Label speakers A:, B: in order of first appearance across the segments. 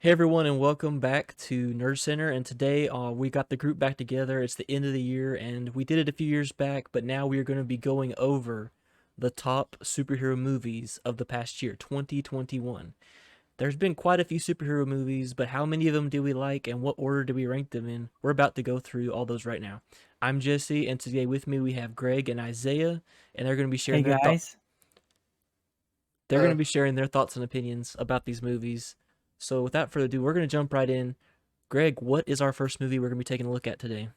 A: Hey everyone, and welcome back to Nerd Center. And today, we got the group back together. It's the end of the year, and we did it a few years back, but now we are going to be going over the top superhero movies of the past year, 2021. There's been quite a few superhero movies, but how many of them do we like, and what order do we rank them in? We're about to go through all those right now. I'm Jesse, and today with me we have Greg and Isaiah, and they're going to be
B: Hey
A: sharing their thoughts.
B: guys.
A: They're going to
C: Uh,
A: be sharing their thoughts and opinions about these movies. So without further ado, we're going to jump right in. Greg, what is our first movie we're going to be taking a look at today?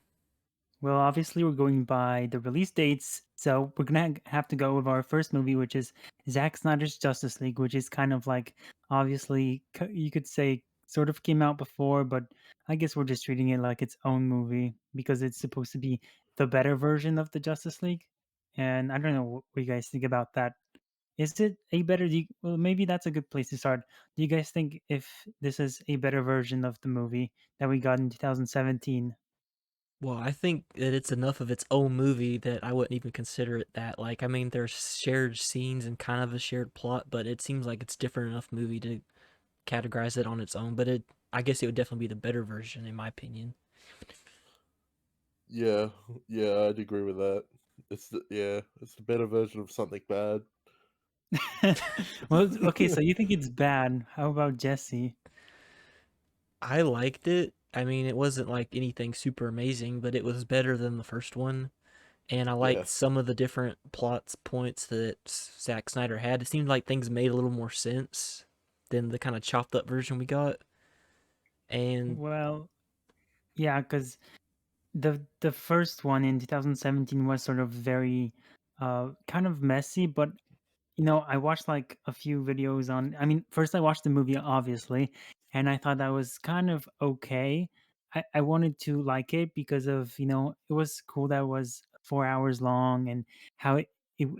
B: Well, obviously we're going by the release dates, so we're gonna have to go with our first movie, which is Zack Snyder's Justice League, which is kind of like obviously you could say sort of came out before, but I guess we're just treating it like its own movie because it's supposed to be the better version of the Justice League. And I don't know what you guys think about that. Is it a better? Well, maybe that's a good place to start. Do you guys think if this is a better version of the movie that we got in 2017?
A: Well, I think that it's enough of its own movie that I wouldn't even consider it that. Like, I mean, there's shared scenes and kind of a shared plot, but it seems like it's different enough movie to categorize it on its own. But I guess it would definitely be the better version, in my opinion.
C: yeah, yeah, I'd agree with that. It's the better version of something bad.
B: Well, okay, so you think it's bad. How about Jesse?
A: I liked it. I mean, it wasn't like anything super amazing, but it was better than the first one. And I
C: Yeah,
A: liked some of the different plots points that Zack Snyder had. It seemed like things made a little more sense than the kind of chopped up version we got. And
B: Well, yeah, because the first one in 2017 was sort of very kind of messy, but I watched like a few videos on. I mean, first I watched the movie, obviously, and I thought that was kind of okay. I wanted to like it because of it was cool that it was 4 hours long and how it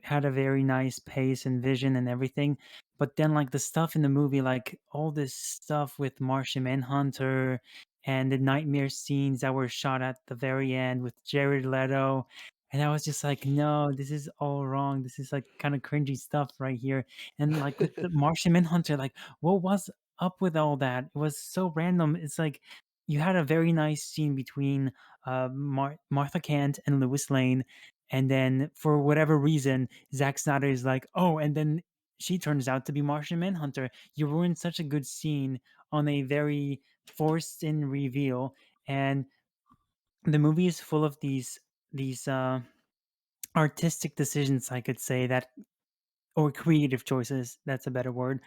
B: had a very nice pace and vision and everything. But then like the stuff in the movie, like all this stuff with Martian Manhunter and the nightmare scenes that were shot at the very end with Jared Leto, and I was just like, "No, this is all wrong. This is, like, kinda cringy stuff right here." And, like, with the Martian Manhunter, like, what was up with all that? It was so random. It's like you had a very nice scene between, Martha Kent and Lois Lane, and then for whatever reason, Zack Snyder is like, "Oh, and then she turns out to be Martian Manhunter." You ruined such a good scene on a very forced in reveal, and the movie is full of these artistic decisions, I could say, that or creative choices, that's a better word,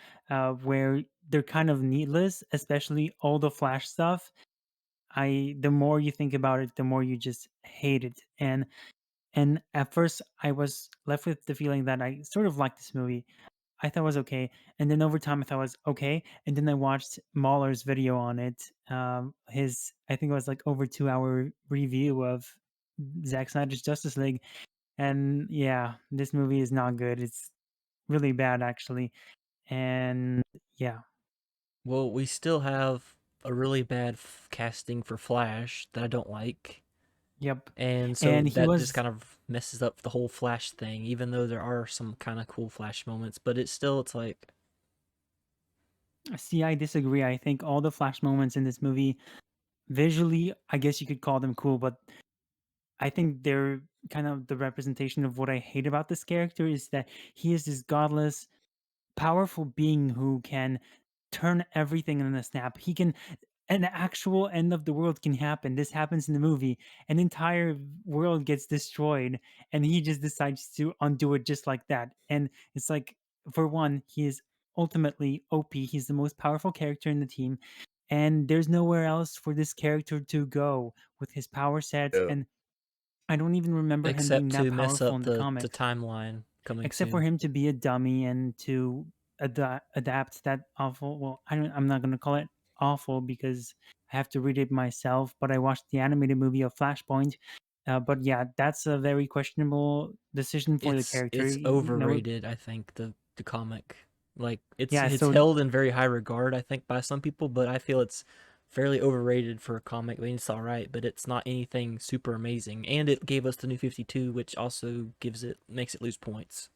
B: where they're kind of needless, especially all the Flash stuff. I The more you think about it, the more you just hate it. And at first I was left with the feeling that I sort of liked this movie. I thought it was okay, and then over time I thought it was okay, and then I watched Mahler's video on it. His I think it was like over 2 hour review of Zack Snyder's Justice League, and yeah, this movie is not good. It's really bad actually. And yeah.
A: well, we still have a really bad casting for Flash that I don't like.
B: Yep.
A: And so
B: And he
A: that just
B: was
A: kind of messes up the whole Flash thing, even though there are some kind of cool Flash moments. But it's like,
B: See, I disagree. I think all the Flash moments in this movie visually, I guess you could call them cool, but I think they're kind of the representation of what I hate about this character is that he is this godless powerful being who can turn everything in a snap. He can An actual end of the world can happen. This happens in the movie. An entire world gets destroyed and he just decides to undo it just like that. And it's like for one, he is ultimately OP. He's the most powerful character in the team. And there's nowhere else for this character to go with his power sets.
C: yeah,
B: And I don't even remember him being
A: except
B: that
A: to mess
B: powerful
A: up
B: in the
A: the
B: comics
A: timeline coming
B: except for
A: soon.
B: him to be a dummy and to adapt that awful. Well, I'm not gonna call it awful because I have to read it myself. But I watched the animated movie of Flashpoint. But yeah, that's a very questionable decision for the character.
A: It's overrated, I think, the comic. Like
B: Yeah.
A: it's
B: So
A: held in very high regard, I think, by some people, but I feel it's fairly overrated for a comic. I mean, it's all right, but it's not anything super amazing. And it gave us the new 52, which also gives it makes it lose points.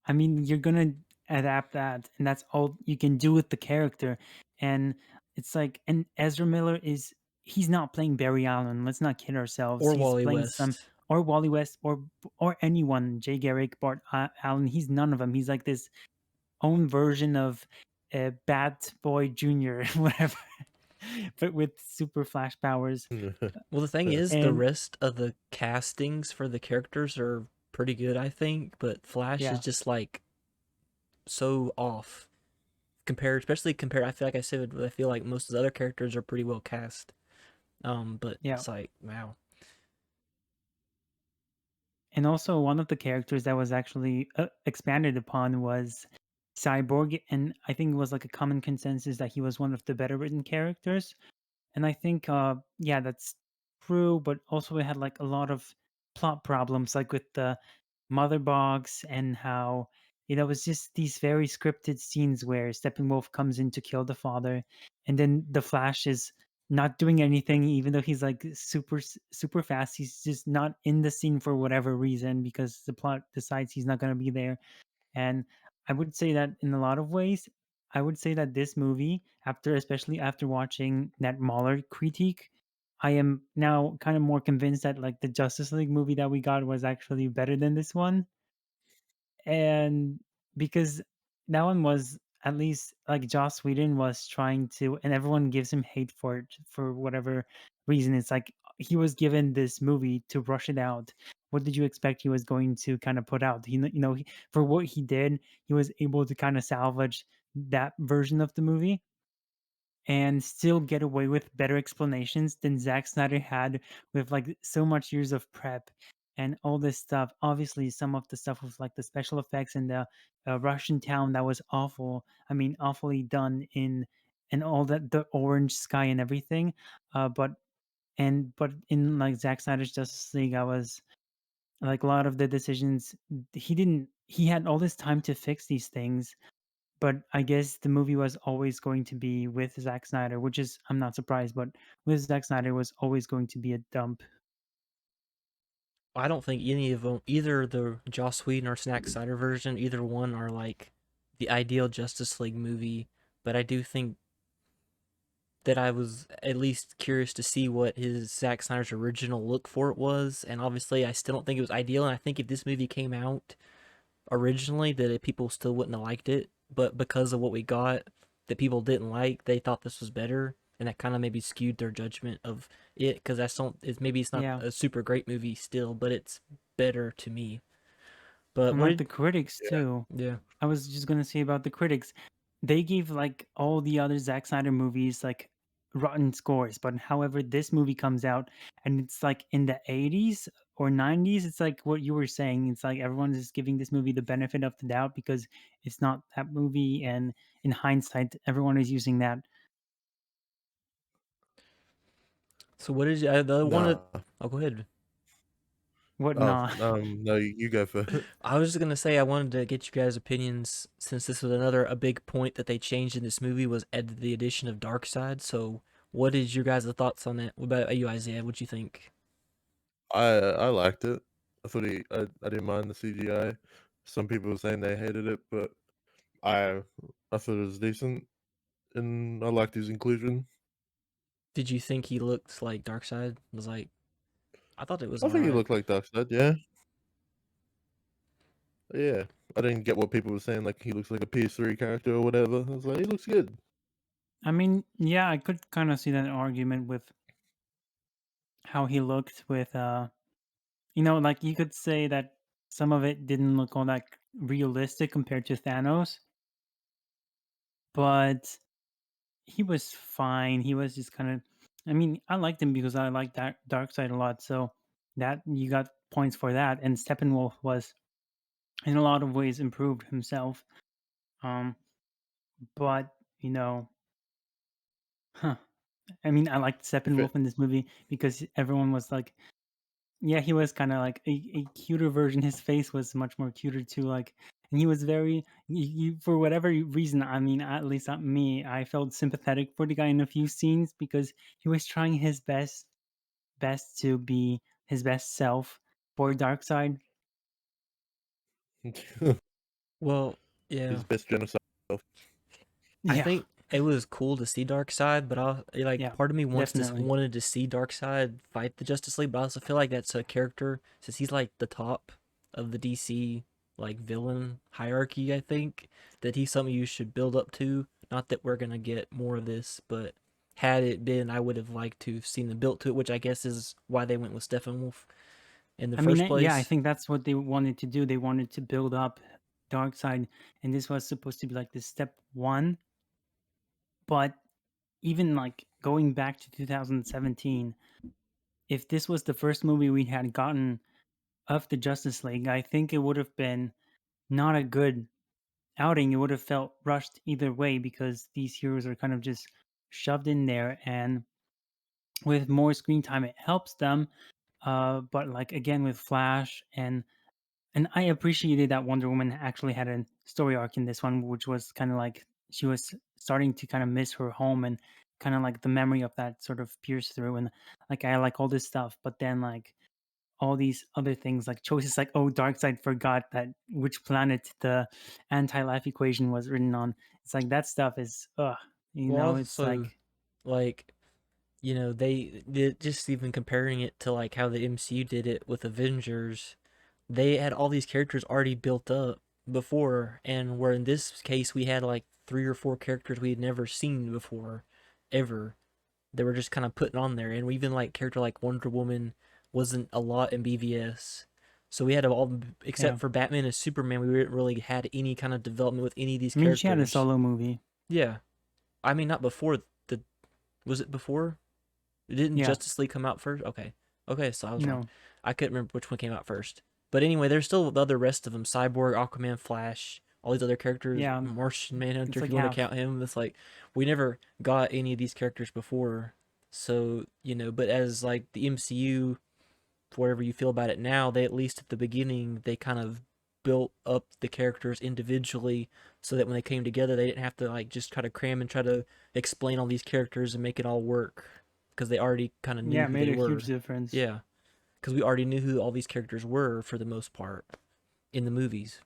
B: I mean, you're gonna adapt that, and that's all you can do with the character. And it's like, and Ezra Miller is, he's not playing Barry Allen. Let's not kid ourselves.
A: Or
B: He's
A: Wally
B: playing some,
A: West.
B: or Wally West, or anyone, Jay Garrick, Bart Allen. He's none of them. He's like this own version of Bat Boy Junior, whatever, but with super flash powers.
A: Well, the thing is, the
B: And
A: rest of the castings for the characters are pretty good, I think, but Flash is
B: yeah,
A: just like so off compared, especially compared. I feel like I said, I feel like most of the other characters are pretty well cast. But
B: yeah.
A: it's like, wow.
B: And also, one of the characters that was actually expanded upon was Cyborg, and I think it was like a common consensus that he was one of the better written characters. And I think, yeah, that's true. But also, it had like a lot of plot problems, like with the mother box, and how it was just these very scripted scenes where Steppenwolf comes in to kill the father, and then the Flash is not doing anything, even though he's like super fast. He's just not in the scene for whatever reason because the plot decides he's not going to be there. And I would say that in a lot of ways, I would say that this movie, after especially after watching that Mahler critique, I am now kind of more convinced that like the Justice League movie that we got was actually better than this one. And because that one was, at least like Joss Whedon was trying to, and everyone gives him hate for it for whatever reason. It's like he was given this movie to rush it out. What did you expect he was going to kind of put out? For what he did, he was able to kind of salvage that version of the movie and still get away with better explanations than Zack Snyder had with like so much years of prep and all this stuff. Obviously, some of the stuff with like the special effects and the Russian town that was awful. I mean, awfully done in, and all that, the orange sky and everything. But in like Zack Snyder's Justice League, I was like, a lot of the decisions he didn't. He had all this time to fix these things, but I guess the movie was always going to be with Zack Snyder, which is, I'm not surprised, but with Zack Snyder was always going to be a dump.
A: I don't think any of them, either the Joss Whedon or Snack Snyder version, either one are like the ideal Justice League movie. But I do think that I was at least curious to see what his Zack Snyder's original look for it was, and obviously I still don't think it was ideal. And I think if this movie came out originally, people still wouldn't have liked it. But because of what we got, that people didn't like, they thought this was better, and that kind of maybe skewed their judgment of it. Because that's don't, it's maybe it's not
B: Yeah.
A: a super great movie still, but it's better to me. But
B: And
A: what
B: like
A: did
B: the critics
C: Yeah.
B: too.
A: yeah?
B: I was just gonna say about the critics. They gave like all the other Zack Snyder movies like rotten scores, but however this movie comes out and it's like in the 80s or 90s, it's like what you were saying. It's like everyone is giving this movie the benefit of the doubt because it's not that movie, and in hindsight, everyone is using that.
A: So what did you? The one that,
C: Nah.
A: oh, go ahead.
B: What
C: Oh,
B: not?
C: no, you go first.
A: I was just gonna say I wanted to get you guys' opinions since this was another a big point that they changed in this movie was the addition of Darkseid. So what is your guys' thoughts on that? What about you, Isaiah? What you think?
C: I liked it. I didn't mind the CGI. Some people were saying they hated it, but I I thought it was decent, and I liked his inclusion.
A: Did you think he looked like Darkseid? Was like I thought it was
C: I
A: all
C: think he
A: right.
C: looked like Darkseid. Yeah, yeah. I didn't get what people were saying, like he looks like a PS3 character or whatever. I was like, he looks good.
B: I mean, yeah, I could kind of see that argument with how he looked with like you could say that some of it didn't look all that realistic compared to Thanos, but he was fine. He was just kind of, I mean, I liked him because I like that Dark Side a lot, so that you got points for that. And Steppenwolf was in a lot of ways improved himself. Um but you know, huh. I mean, I liked
C: If it,
B: Steppenwolf in this movie because everyone was like, yeah, he was kind of like a cuter version. His face was much more cuter too. Like, and he was very, for whatever reason. I mean, at least not me. I felt sympathetic for the guy in a few scenes because he was trying his best to be his best self for Darkseid.
A: Well, Yeah.
C: his best genocide.
A: I
B: Yeah,
A: think it was cool to see Darkseid, but
B: yeah,
A: part of me
B: definitely.
A: wanted to see Darkseid fight the Justice League, but I also feel like that's a character since he's like the top of the DC like villain hierarchy. I think that he's something you should build up to. Not that we're gonna get more of this, but had it been, I would have liked to have seen them built to it, which I guess is why they went with Steppenwolf in the
B: I mean,
A: first
B: yeah, I
A: place.
B: think that's what they wanted to do. They wanted to build up Darkseid, and this was supposed to be like the step one. But even like going back to 2017, if this was the first movie we had gotten of the Justice League, I think it would have been not a good outing. It would have felt rushed either way because these heroes are kind of just shoved in there, and with more screen time, it helps them. But like again with Flash and I appreciated that Wonder Woman actually had a story arc in this one, which was kind of like she was starting to kind of miss her home and kind of like the memory of that sort of pierced through. And like I like all this stuff, but then like all these other things like choices like oh Darkseid forgot that which planet the anti-life equation was written on. It's like that stuff is
A: Well,
B: it's
A: also
B: like
A: like they just even comparing it to like how the MCU did it with Avengers, they had all these characters already built up before, and where in this case we had like three or four characters we had never seen before, ever. They were just kind of putting on there, and we even like character like Wonder Woman wasn't a lot in BVS. So we had all
B: yeah.
A: except for Batman and Superman, we didn't really had any kind of development with any of these
B: I mean she had a
A: characters.
B: solo movie.
A: Yeah, I mean not before the was it before? Didn't
B: Yeah.
A: Justice League come out first? Okay. Okay, so I was wrong.
B: No.
A: I couldn't remember which one came out first. But anyway, there's still the other rest of them. Cyborg, Aquaman, Flash, all these other characters,
B: Yeah.
A: Martian
B: It's
A: Manhunter, if
B: like
A: you want to
B: half.
A: count him. It's like, we never got any of these characters before. So, but as like the MCU, whatever you feel about it now, they at least at the beginning, they kind of built up the characters individually so that when they came together, they didn't have to like just try to cram and try to explain all these characters and make it all work because they already kind of knew
B: Yeah, it
A: who
B: made
A: they
B: a huge
A: were.
B: difference.
A: Yeah, because we already knew who all these characters were for the most part in the movies.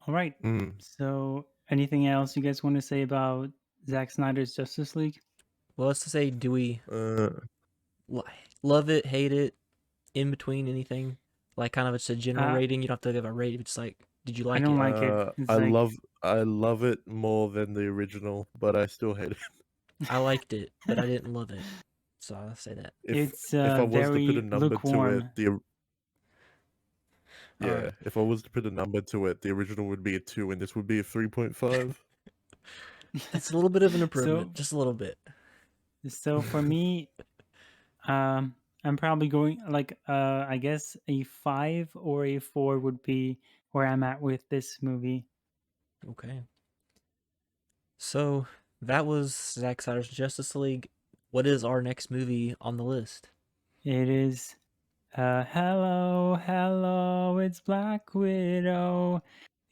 B: All right.
C: Mm.
B: So, anything else you guys want to say about Zack Snyder's Justice League?
A: Well, let's just say, do we
C: Uh,
A: love it, hate it, in between anything? Like, kind of, it's a general
B: Uh,
A: rating. You don't have to give a rating. It's like, did you
B: I
A: like
B: don't
A: it?
B: like it.
C: uh,
B: It's
C: I
B: like,
C: love I love it more than the original, but I still hate it.
A: I liked it, but I didn't love it. So I'll say that.
C: If
B: it's
C: if I was to put a
B: very
C: number to it,
B: lukewarm.
A: All right.
C: if I was to put a number to it, the original would be a 2 and this would be a 3.5.
A: That's a little bit of an improvement,
B: So,
A: just a little bit.
B: so for me, I'm probably going like, I guess a 5 or a 4 would be where I'm at with this movie.
A: Okay. So that was Zack Snyder's Justice League. What is our next movie on the list?
B: It is hello, hello, it's Black Widow.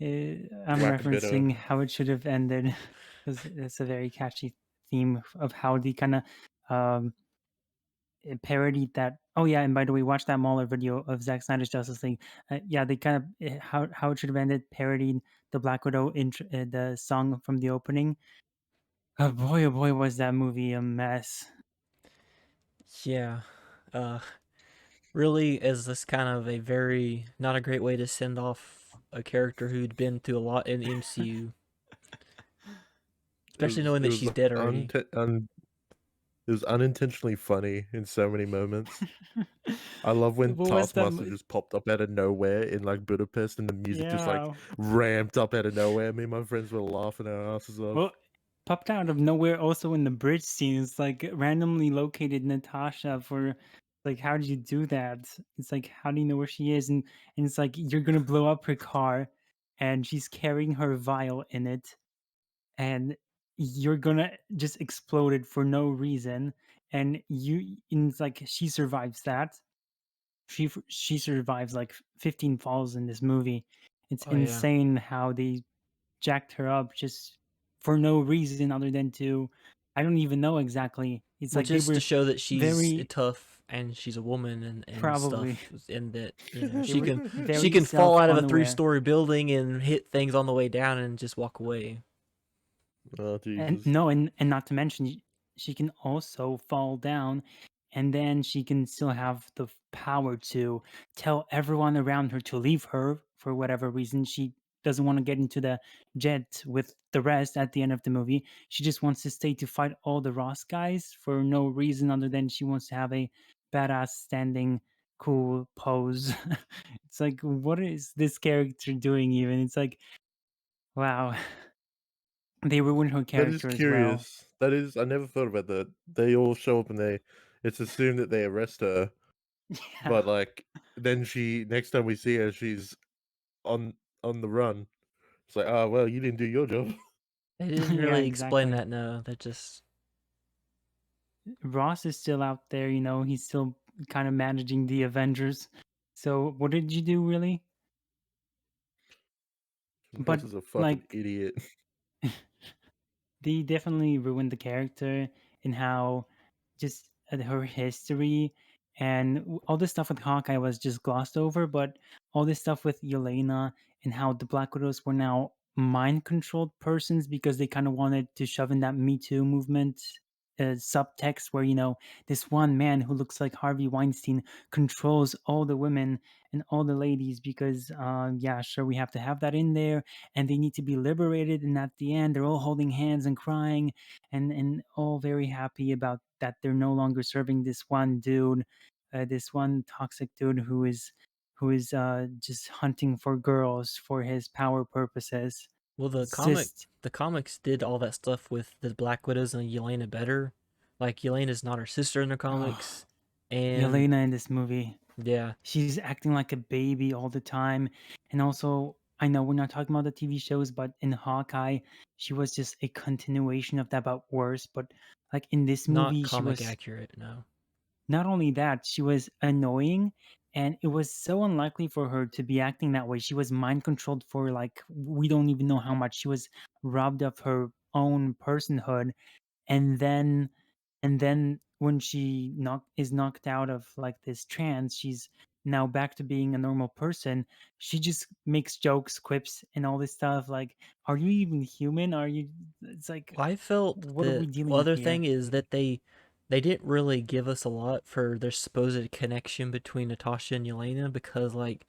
B: I'm
C: Black Widow.
B: referencing how it should have ended because it's a very catchy theme of how they kind of um, it parodied that. Oh yeah, and by the way, watch that Mauler video of Zack Snyder's Justice League. Yeah, they kind of how it should have ended parodied the Black Widow the song from the opening. Oh boy, was that movie a mess.
A: Yeah. Uh really as this kind of a very not a great way to send off a character who'd been through a lot in the MCU,
C: It
A: especially
C: was
A: knowing
C: it
A: that
C: was
A: she's dead already.
C: it was unintentionally funny in so many moments. I love when
B: What was that?
C: Taskmaster just popped up out of nowhere in like Budapest and the music just like
B: Yeah.
C: ramped up out of nowhere. Me and my friends were laughing our asses off.
B: Well, popped out of nowhere also in the bridge scene. It's like randomly located Natasha for like how did you do that? It's like how do you know where she is? And it's like you're gonna blow up her car and she's carrying her vial in it and you're gonna just explode it for no reason. And it's like she survives that. She survives like 15 falls in this movie. It's
A: Oh yeah.
B: insane how they jacked her up just for no reason other than to I don't even know exactly. It's
A: Well,
B: like they
A: just to
B: were
A: show that she's
B: very
A: tough and she's a woman and
B: Probably.
A: stuff, and that
B: They
A: she
B: were
A: can
B: very
A: fall out of a
B: self-unaware.
A: 3-story building and hit things on the way down and just walk away.
C: Oh
B: And
C: Jesus!
B: no, and not to mention, she can also fall down, and then she can still have the power to tell everyone around her to leave her for whatever reason. She doesn't want to get into the jet with the rest at the end of the movie. She just wants to stay to fight all the Ross guys for no reason other than she wants to have a badass standing cool pose. It's like, what is this character doing even? It's like, wow. They ruined her
C: That is
B: character as well.
C: curious. That is, I never thought about that. They all show up and it's assumed that they arrest her,
B: Yeah.
C: but like then next time we see her, she's on the run. It's like, oh well, you didn't do your job.
A: They didn't
B: Yeah,
A: really explain
B: exactly.
A: that. No, they just
B: Ross is still out there, he's still kind of managing the Avengers. So what did you do really?
C: Ross
B: But
C: is a fucking
B: like
C: idiot.
B: they definitely ruined the character in how just her history and all this stuff with Hawkeye was just glossed over, but all this stuff with Yelena and how the Black Widows were now mind controlled persons because they kind of wanted to shove in that Me Too movement subtext where this one man who looks like Harvey Weinstein controls all the women and all the ladies because yeah, sure, we have to have that in there, and they need to be liberated, and at the end they're all holding hands and crying and all very happy about that they're no longer serving this one dude, this one toxic dude who is just hunting for girls for his power purposes.
A: well,
B: It's just
A: the comics did all that stuff with the Black Widows and Yelena better. Like Yelena's not her sister in the
B: oh,
A: comics, and
B: Yelena in this movie.
A: yeah,
B: She's acting like a baby all the time. And also, I know we're not talking about the TV shows, but in Hawkeye, she was just a continuation of that, but worse. But like in this
A: not
B: movie, she
A: comic
B: was
A: accurate. No,
B: not only that, she was annoying. And it was so unlikely for her to be acting that way. She was mind controlled for like, we don't even know how much. She was robbed of her own personhood. And then when she is knocked out of like this trance, she's now back to being a normal person. She just makes jokes, quips, and all this stuff. Like, are you even human? Are you? It's like,
A: I felt
B: what are we
A: that the
B: dealing with
A: other thing
B: here?
A: is that they didn't really give us a lot for their supposed connection between Natasha and Yelena because like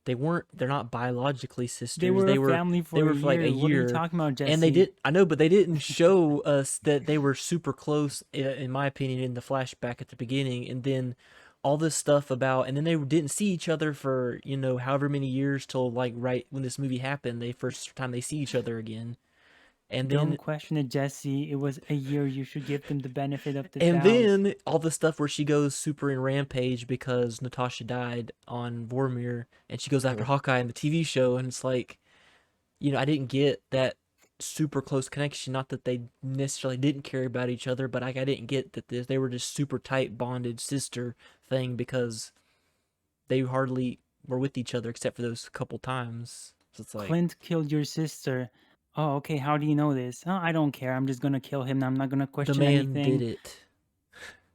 A: they're not biologically
B: They
A: sisters.
B: were a family
A: They
B: for a
A: were for like a
B: year. What are you
A: year,
B: talking about,
A: and they
B: Jesse?
A: did. I know, but they didn't show us that they were super close. In my opinion, in the flashback at the beginning, and then all this stuff about, and then they didn't see each other for however many years till like right when this movie happened. They first time they see each other again, and
B: Don't
A: then
B: question it, Jesse. It was a year. You should give them the benefit of the
A: And
B: doubt.
A: then all the stuff where she goes super in rampage because Natasha died on Vormir, and she goes after Hawkeye in the TV show, and it's like, I didn't get that super close connection. Not that they necessarily didn't care about each other, but I didn't get that they were just super tight bonded sister thing because they hardly were with each other except for those couple times. So it's like
B: Clint killed your sister. Oh, okay. How do you know this? Oh, I don't care. I'm just gonna kill him. I'm not gonna
A: the
B: question
A: man did
B: anything.
A: it.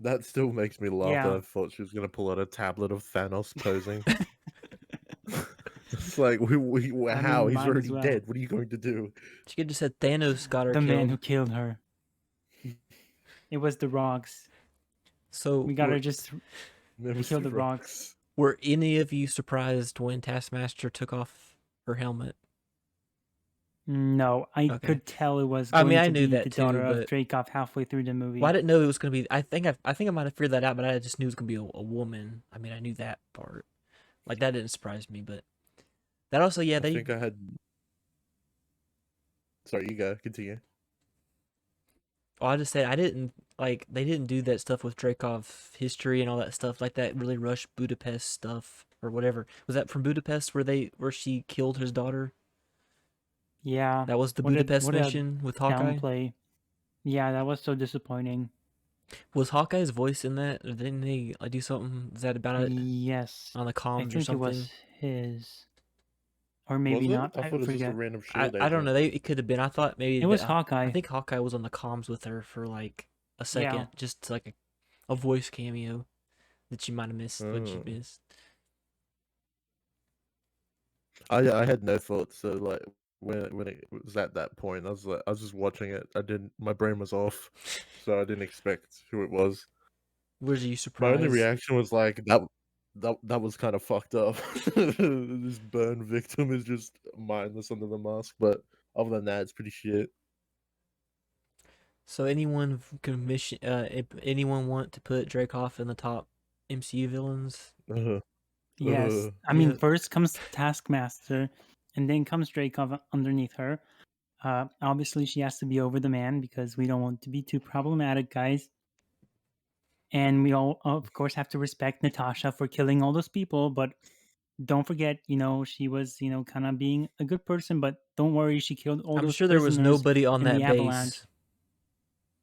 C: That still makes me laugh that
B: Yeah.
C: I thought she was gonna pull out a tablet of Thanos posing. It's like,
B: I
C: how?
B: mean,
C: He's
B: might as
C: already
B: well.
C: dead. What are you going to do?
A: She could just said Thanos got her
B: The man who
A: killed.
B: killed her. It was the rocks.
A: So
B: We gotta just
C: Never
B: kill
C: see
B: the rocks.
C: rocks.
A: were any of you surprised when Taskmaster took off her helmet?
B: No, I
A: Okay.
B: could tell it was
A: I mean,
B: going
A: I
B: to
A: knew
B: be
A: that
B: the
A: too,
B: daughter of
A: but
B: Dreykov halfway through the
A: well, I
B: movie.
A: didn't know it was gonna be. I think I might have figured that out, but I just knew it was gonna be a woman. I mean, I knew that part. Like that didn't surprise me, but that also, yeah,
C: I
A: they.
C: think I had. Sorry, you go. Continue.
A: Well, I just said I didn't like they didn't do that stuff with Dreykov history and all that stuff like that really rushed Budapest stuff or whatever. Was that from Budapest where she killed his daughter?
B: Yeah.
A: That was the
B: What a
A: Budapest
B: what a
A: mission with Hawkeye.
B: downplay. Yeah, that was so disappointing.
A: Was Hawkeye's voice in that? Or didn't he like do something? Is that about it
B: Yes.
A: on the
B: I
A: comms or
B: think it
A: something?
B: was his. Or maybe
C: Was it?
B: not.
C: I
B: I
C: thought it was just a
B: forget.
C: random
A: I
C: shield
A: I don't
C: agent.
A: know. It could have been. I thought maybe
B: It was
A: that I
B: Hawkeye.
A: think Hawkeye was on the comms with her for like a
B: Yeah.
A: second, just like a voice cameo. that you might have missed what you
C: Oh.
A: missed.
C: I had no thoughts. So like when it was at that point, I was just watching it. My brain was off, so I didn't expect who it was.
A: Was you
C: My only
A: surprised?
C: reaction was like that was kind of fucked up. This burn victim is just mindless under the mask, but other than that, it's pretty shit.
A: So anyone commission if anyone want to put Dracoff in the top MCU villains?
C: Uh,
B: Yes. I mean,
A: Yeah,
B: first comes Taskmaster, and then comes Dracov underneath her. Obviously, she has to be over the man because we don't want to be too problematic, guys. And we all, of course, have to respect Natasha for killing all those people. But don't forget, she was, kind of being a good person. But don't worry, she killed all
A: I'm
B: those
A: sure there was
B: prisoners
A: nobody on
B: in the
A: that
B: avalanche.
A: base.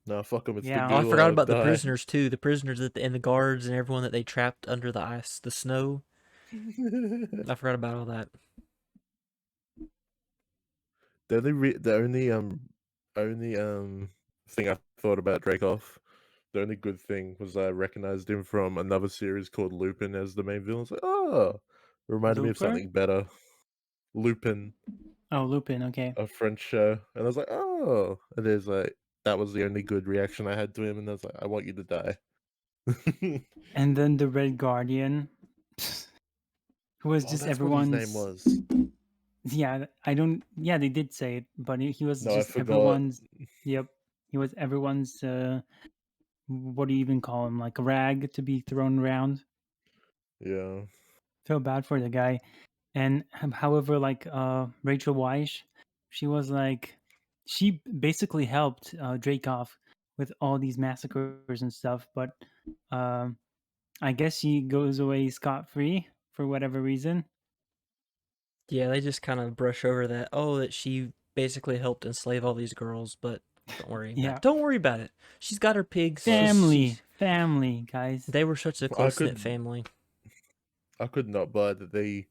C: nah, fuck them. It's the
B: Yeah.
A: Oh, I forgot
C: gulag.
A: about the
C: Die.
A: prisoners too. The prisoners and the guards and everyone that they trapped under the ice, the snow. I forgot about all that.
C: The only thing I thought about Dracoff, the only good thing was I recognized him from another series called Lupin as the main villain. I was like, oh, it reminded me of
B: Looper?
C: something better. Lupin,
B: Oh, Lupin. Okay.
C: a French show, and I was like, oh, it is like that was the only good reaction I had to him, and I was like, I want you to die.
B: And then the Red Guardian, who was
C: Oh,
B: just
C: that's what his name
B: everyone's.
C: was.
B: Yeah, I don't. Yeah, they did say it, but he was
C: No, I
B: just
C: forgot.
B: everyone's. Yep, he was everyone's. What do you even call him? Like a rag to be thrown around.
C: Yeah,
B: Feel bad for the guy. And however, like Rachel Weisz, she was like, she basically helped Dreykov with all these massacres and stuff. But um, I guess she goes away scot free for whatever reason.
A: Yeah, they just kind of brush over that. Oh, that she basically helped enslave all these girls, but don't worry about
B: Yeah,
A: it. Don't worry about it. She's got her pigs.
C: I
B: family, guys.
A: They were such a
C: I
A: close knit
C: could
A: family.
C: I could not buy that they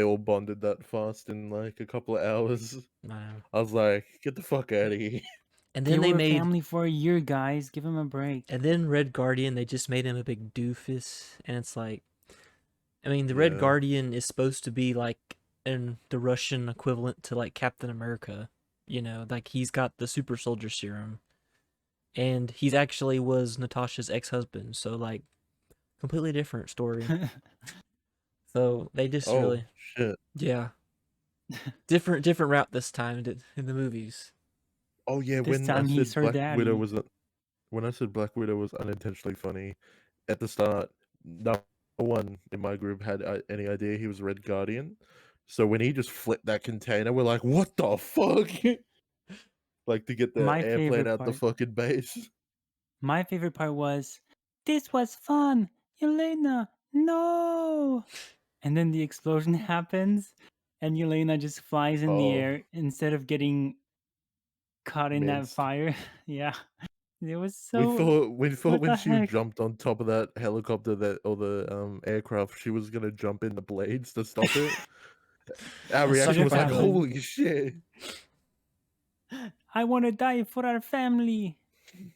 C: all bonded that fast in like a couple of hours.
A: Wow.
C: I was like, get the fuck out of here.
A: And
B: They
A: then they
B: were a
A: made,
B: family for a year, guys. Give them a break.
A: and then Red Guardian, they just made him a big doofus, and it's like, I mean, the Red
C: Yeah.
A: Guardian is supposed to be like in the Russian equivalent to like Captain America, like he's got the super soldier serum, and he's actually was Natasha's ex-husband, so like completely different story. So they just
C: Oh
A: really,
C: shit.
A: yeah, different route this time in the movies.
C: Oh yeah,
B: This
C: when I
B: time he's
C: said
B: her daddy.
C: When I said Black Widow was unintentionally funny at the start, no one in my group had any idea he was Red Guardian. So when he just flipped that container, we're like, "What the fuck?" Like to get the
B: My
C: airplane
B: favorite
C: out the
B: part.
C: fucking base.
B: My favorite part was, this was fun, Yelena. No. And then the explosion happens, and Yelena just flies in the
C: Oh,
B: air instead of getting caught in that
C: minced.
B: fire. Yeah, it was
C: We
B: so.
C: thought
B: What
C: when
B: the
C: she
B: heck?
C: jumped on top of that helicopter or the aircraft, she was gonna jump in the blades to stop it. Our
A: A
B: Should
C: reaction
A: sucker
B: have
C: was like,
A: punch.
B: happened.
C: "Holy shit!"
B: I want to die for our family.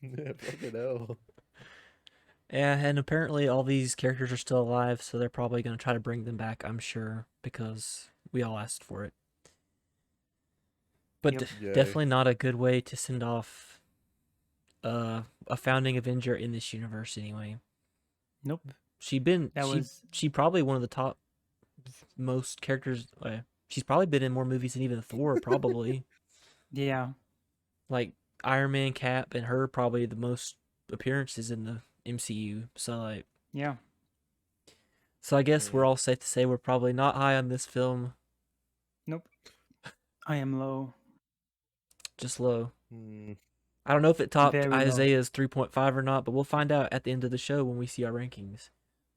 C: Yeah, fucking hell.
A: Yeah, and apparently all these characters are still alive, so they're probably going to try to bring them back, I'm sure, because we all asked for it. But
B: Yep.
C: Yay.
A: definitely not a good way to send off a founding Avenger in this universe anyway.
B: Nope.
A: She been
B: That was.
A: she probably one of the top most characters. She's probably been in more movies than even Thor, probably.
B: Yeah.
A: Like Iron Man, Cap, and her probably the most appearances in the MCU. So like,
B: Yeah.
A: so I guess we're
C: Mm.
A: all safe to say we're probably not high on this film,
B: Nope. I am low.
A: just low.
C: Mm.
A: I don't know if it topped
B: Very low.
A: Isaiah's 3.5 or not, but we'll find out at the end of the show when we see our rankings.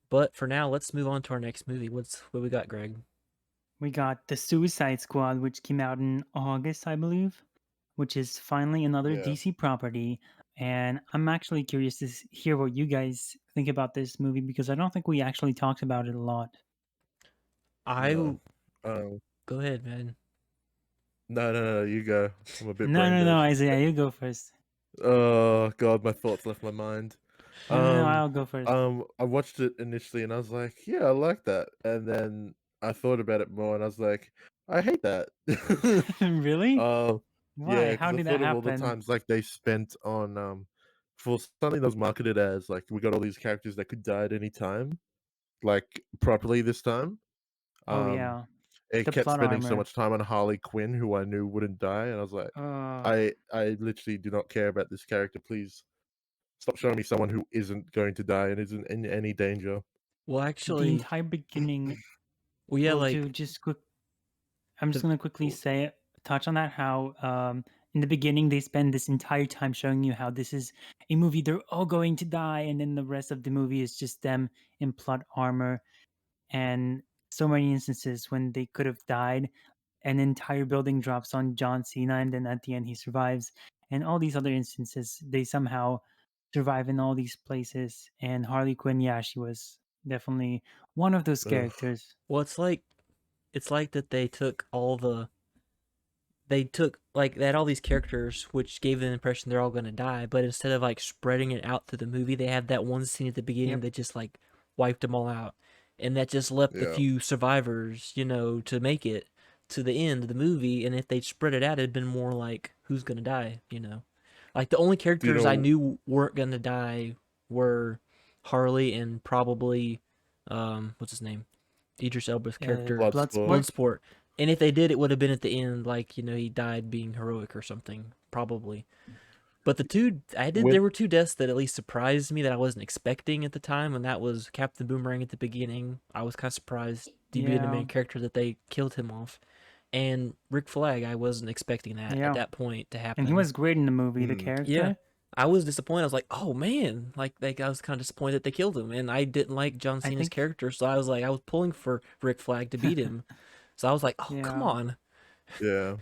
A: But for now, let's move on to our next movie. What we got, Greg?
B: We got The Suicide Squad, which came out in August, I believe, which is finally another
C: Yeah.
B: DC property. And I'm actually curious to hear what you guys think about this movie because I don't think we actually talked about it a lot.
C: No.
A: I
C: Um.
A: Go ahead, man.
C: No. You go. I'm a bit
B: No,
C: brain
B: no, no,
C: dead.
B: Isaiah, you go first.
C: Oh god, my thoughts left my mind.
B: No,
C: Um,
B: I'll go first.
C: I watched it initially and I was like, "Yeah, I like that." And then I thought about it more and I was like, "I hate that."
B: Really?
C: Uh, yeah,
B: Why? How
C: because I
B: did that
C: thought of all the
B: happen?
C: times, like, they spent on, for something that was marketed as, like, we got all these characters that could die at any time, like, properly this time.
B: Oh
C: Um,
B: yeah,
C: it
B: the
C: kept
B: plot
C: spending so
B: armor.
C: much time on Harley Quinn, who I knew wouldn't die, and I was like, I literally do not care about this character, please stop showing me someone who isn't going to die and isn't in any danger.
A: Well,
B: The
A: actually,
B: entire beginning.
A: well, yeah,
B: Well, to
A: like
B: just quick, I'm just
A: the
B: gonna quickly say touch on that. How in the beginning they spend this entire time showing you how this is a movie they're all going to die, and then the rest of the movie is just them in plot armor, and so many instances when they could have died. An entire building drops on John Cena, and then at the end he survives. And all these other instances, they somehow survive in all these places. And Harley Quinn, yeah, she was definitely one of those
C: Ugh.
B: characters.
A: well, it's like that they took like they had all these characters which gave the impression they're all going to die, but instead of like spreading it out through the movie, they had that one scene at the beginning
B: Yep.
A: that just like wiped them all out, and that just left the
C: Yeah.
A: few survivors, to make it to the end of the movie. And if they'd spread it out, it'd been more like who's going to die. Like the only
C: Do you
A: characters I
C: know
A: knew weren't going to die were Harley and probably what's his name, Idris Elba's character,
C: Bloodsport?
B: Bloodsport.
A: Bloodsport. And if they did, it would have been at the end, like he died being heroic or something, probably. But there
C: When
A: were two deaths that at least surprised me that I wasn't expecting at the time, and that was Captain Boomerang at the beginning. I was kind of surprised to be the
B: Yeah.
A: main character that they killed him off, and Rick Flag. I wasn't expecting that at
B: Yeah.
A: that point to
B: And he
A: happen.
B: was great in the movie, the
C: mm,
A: Yeah,
B: character.
A: I was disappointed. I was like, oh man, like I was kind of disappointed that they killed him, and I didn't like John
B: I
A: Cena's
B: think,
A: character, so I was pulling for Rick Flag to beat him. So I was like, oh come
B: yeah.
A: on.
C: yeah.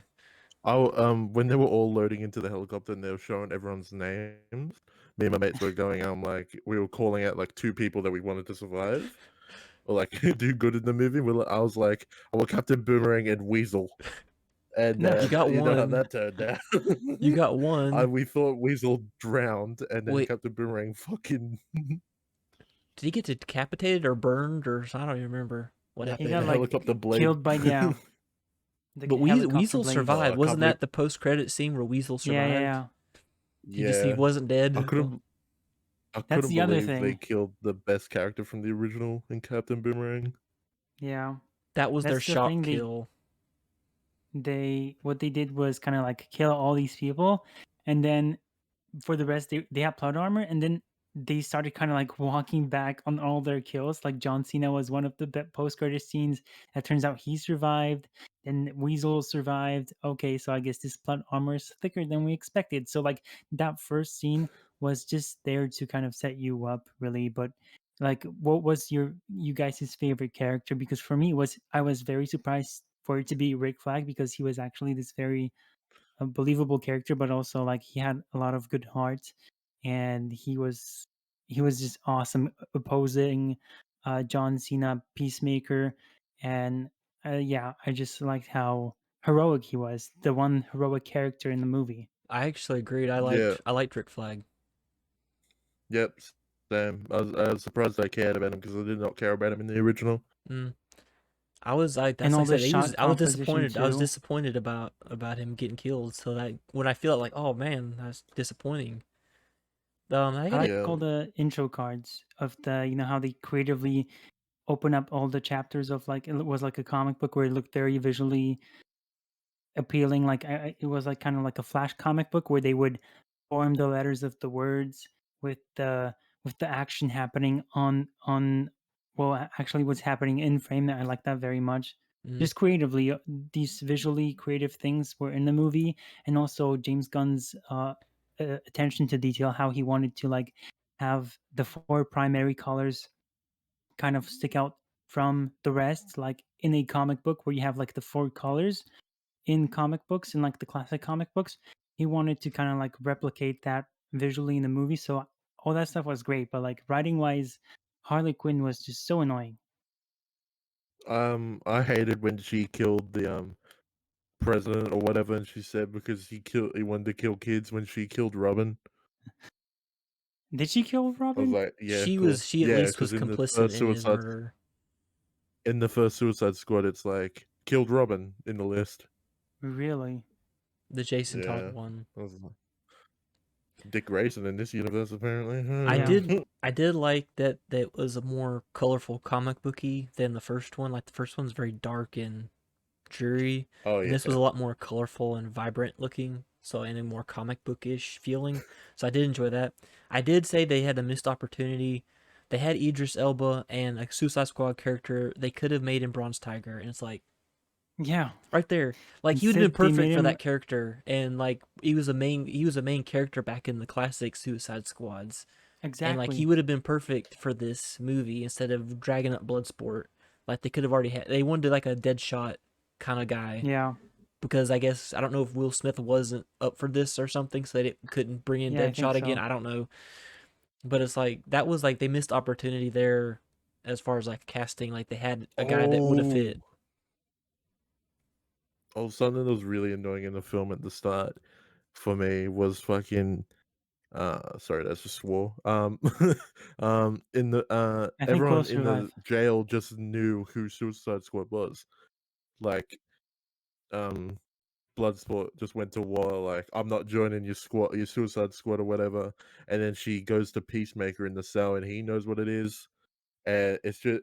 C: When they were all loading into the helicopter and they were showing everyone's names, me and my mates were going, like, we were calling out like 2 people that we wanted to survive or like do good in the movie. I was like, "I want Captain Boomerang and Weasel," and
B: No.
A: You got
C: you know how
A: one.
C: that turned out.
A: You got one.
C: We thought Weasel drowned, and then
A: Wait,
C: Captain Boomerang fucking
A: did he get decapitated or burned or I don't even remember what
B: He
C: the
B: got
A: happened.
C: helicopter blade.
B: killed by, yeah, the
A: But
B: helicopter
A: Weasel
B: blades.
C: Oh,
A: survived.
C: I
A: Wasn't
C: can't believe.
A: that the post-credit scene where Weasel
B: Yeah, yeah,
A: survived?
B: yeah.
A: He
C: Yeah,
A: wasn't
C: I
A: dead.
C: couldn't. I
B: That's
C: couldn't
B: the other
C: believe they
B: thing.
C: killed the best character from the original in Captain Boomerang.
B: Yeah.
A: That was their
B: That's the
A: shock
B: thing.
A: kill.
B: They what they did was kind of like kill all these people, and then for the rest they had plot armor, and then they started kind of like walking back on all their kills. Like John Cena was one of the post credit scenes. It turns out he survived, and Weasel survived. Okay, so I guess this plot armor is thicker than we expected. So like that first scene was just there to kind of set you up, really. But like, what was you guys' favorite character? Because for me, I was very surprised for it to be Rick Flag, because he was actually this very a believable character, but also like he had a lot of good heart, and he was just awesome opposing John Cena, Peacemaker, and yeah, I just liked how heroic he was, the one heroic character in the movie.
A: I actually agreed. I
C: Yeah,
A: liked I liked Rick Flag.
C: yep, same. I was surprised I cared about him because I did not care about him in the original.
A: Mm. I was I
B: And
A: that's
B: all
A: like I
B: the
A: said.
B: shot
A: I was
B: composition
A: disappointed. I was
B: too.
A: disappointed about him getting killed. So that when I feel like, oh man, that's disappointing. I
B: I
A: got it.
B: like
C: Yeah,
B: all the intro cards of the, how they creatively open up all the chapters of, like, it was like a comic book where it looked very visually appealing. Like, it was like kind of like a flash comic book where they would form the letters of the words with the action happening on well, actually what's happening in frame. I like that very much.
A: Mm.
B: Just creatively, these visually creative things were in the movie, and also James Gunn's attention to detail, how he wanted to like have the four primary colors kind of stick out from the rest, like in a comic book where you have like the four colors in comic books, in like the classic comic books. He wanted to kind of like replicate that visually in the movie. So all that stuff was great, but like writing wise, Harley Quinn was just so annoying.
C: I hated when she killed the president or whatever, and she said because he wanted to kill kids when she killed Robin.
B: Did she kill
C: I was
B: Robin?
C: like, yeah,
A: She
C: cool.
A: was she at
C: Yeah,
A: least was
C: because
A: complicit in his murder.
C: in the first Suicide Squad, it's like killed Robin in the list.
B: Really?
A: The Jason Todd
C: Yeah,
A: one.
C: I was like, Dick Grayson in this universe apparently.
B: Yeah.
A: I did like that was a more colorful comic booky than the first one. Like the first one's very dark and dreary,
C: Oh
A: and
C: yeah,
A: this was a lot more colorful and vibrant looking, so in a more comic bookish feeling. So I did enjoy that. I did say they had a missed opportunity. They had Idris Elba and a Suicide Squad character they could have made in Bronze Tiger, and it's like
B: Yeah.
A: right there, like he would have been
B: Instead, they made
A: perfect for
B: him
A: that character, and like he was a main character back in the classic Suicide Squads, and like he
B: exactly.
A: would have been perfect for this movie instead of dragging up Bloodsport. Like they could have already had. They wanted like a Deadshot kind of guy
B: Yeah.
A: because I guess I don't know if Will Smith wasn't up for this or something, so they couldn't bring in
B: Yeah, I think
A: Deadshot again.
B: so.
A: I don't know, but it's like that was like they missed opportunity there as far as like casting. Like they had a guy that would have fit.
C: Oh, something that was really annoying in the film at the start for me was fucking sorry, that's just swore. In the
B: I think we'll
C: everyone in the
B: survive.
C: jail just knew who Suicide Squad was. Like, um Bloodsport just went to war, like, I'm not joining your squad, your Suicide Squad or whatever. And then she goes to Peacemaker in the cell and he knows what it is. And it's just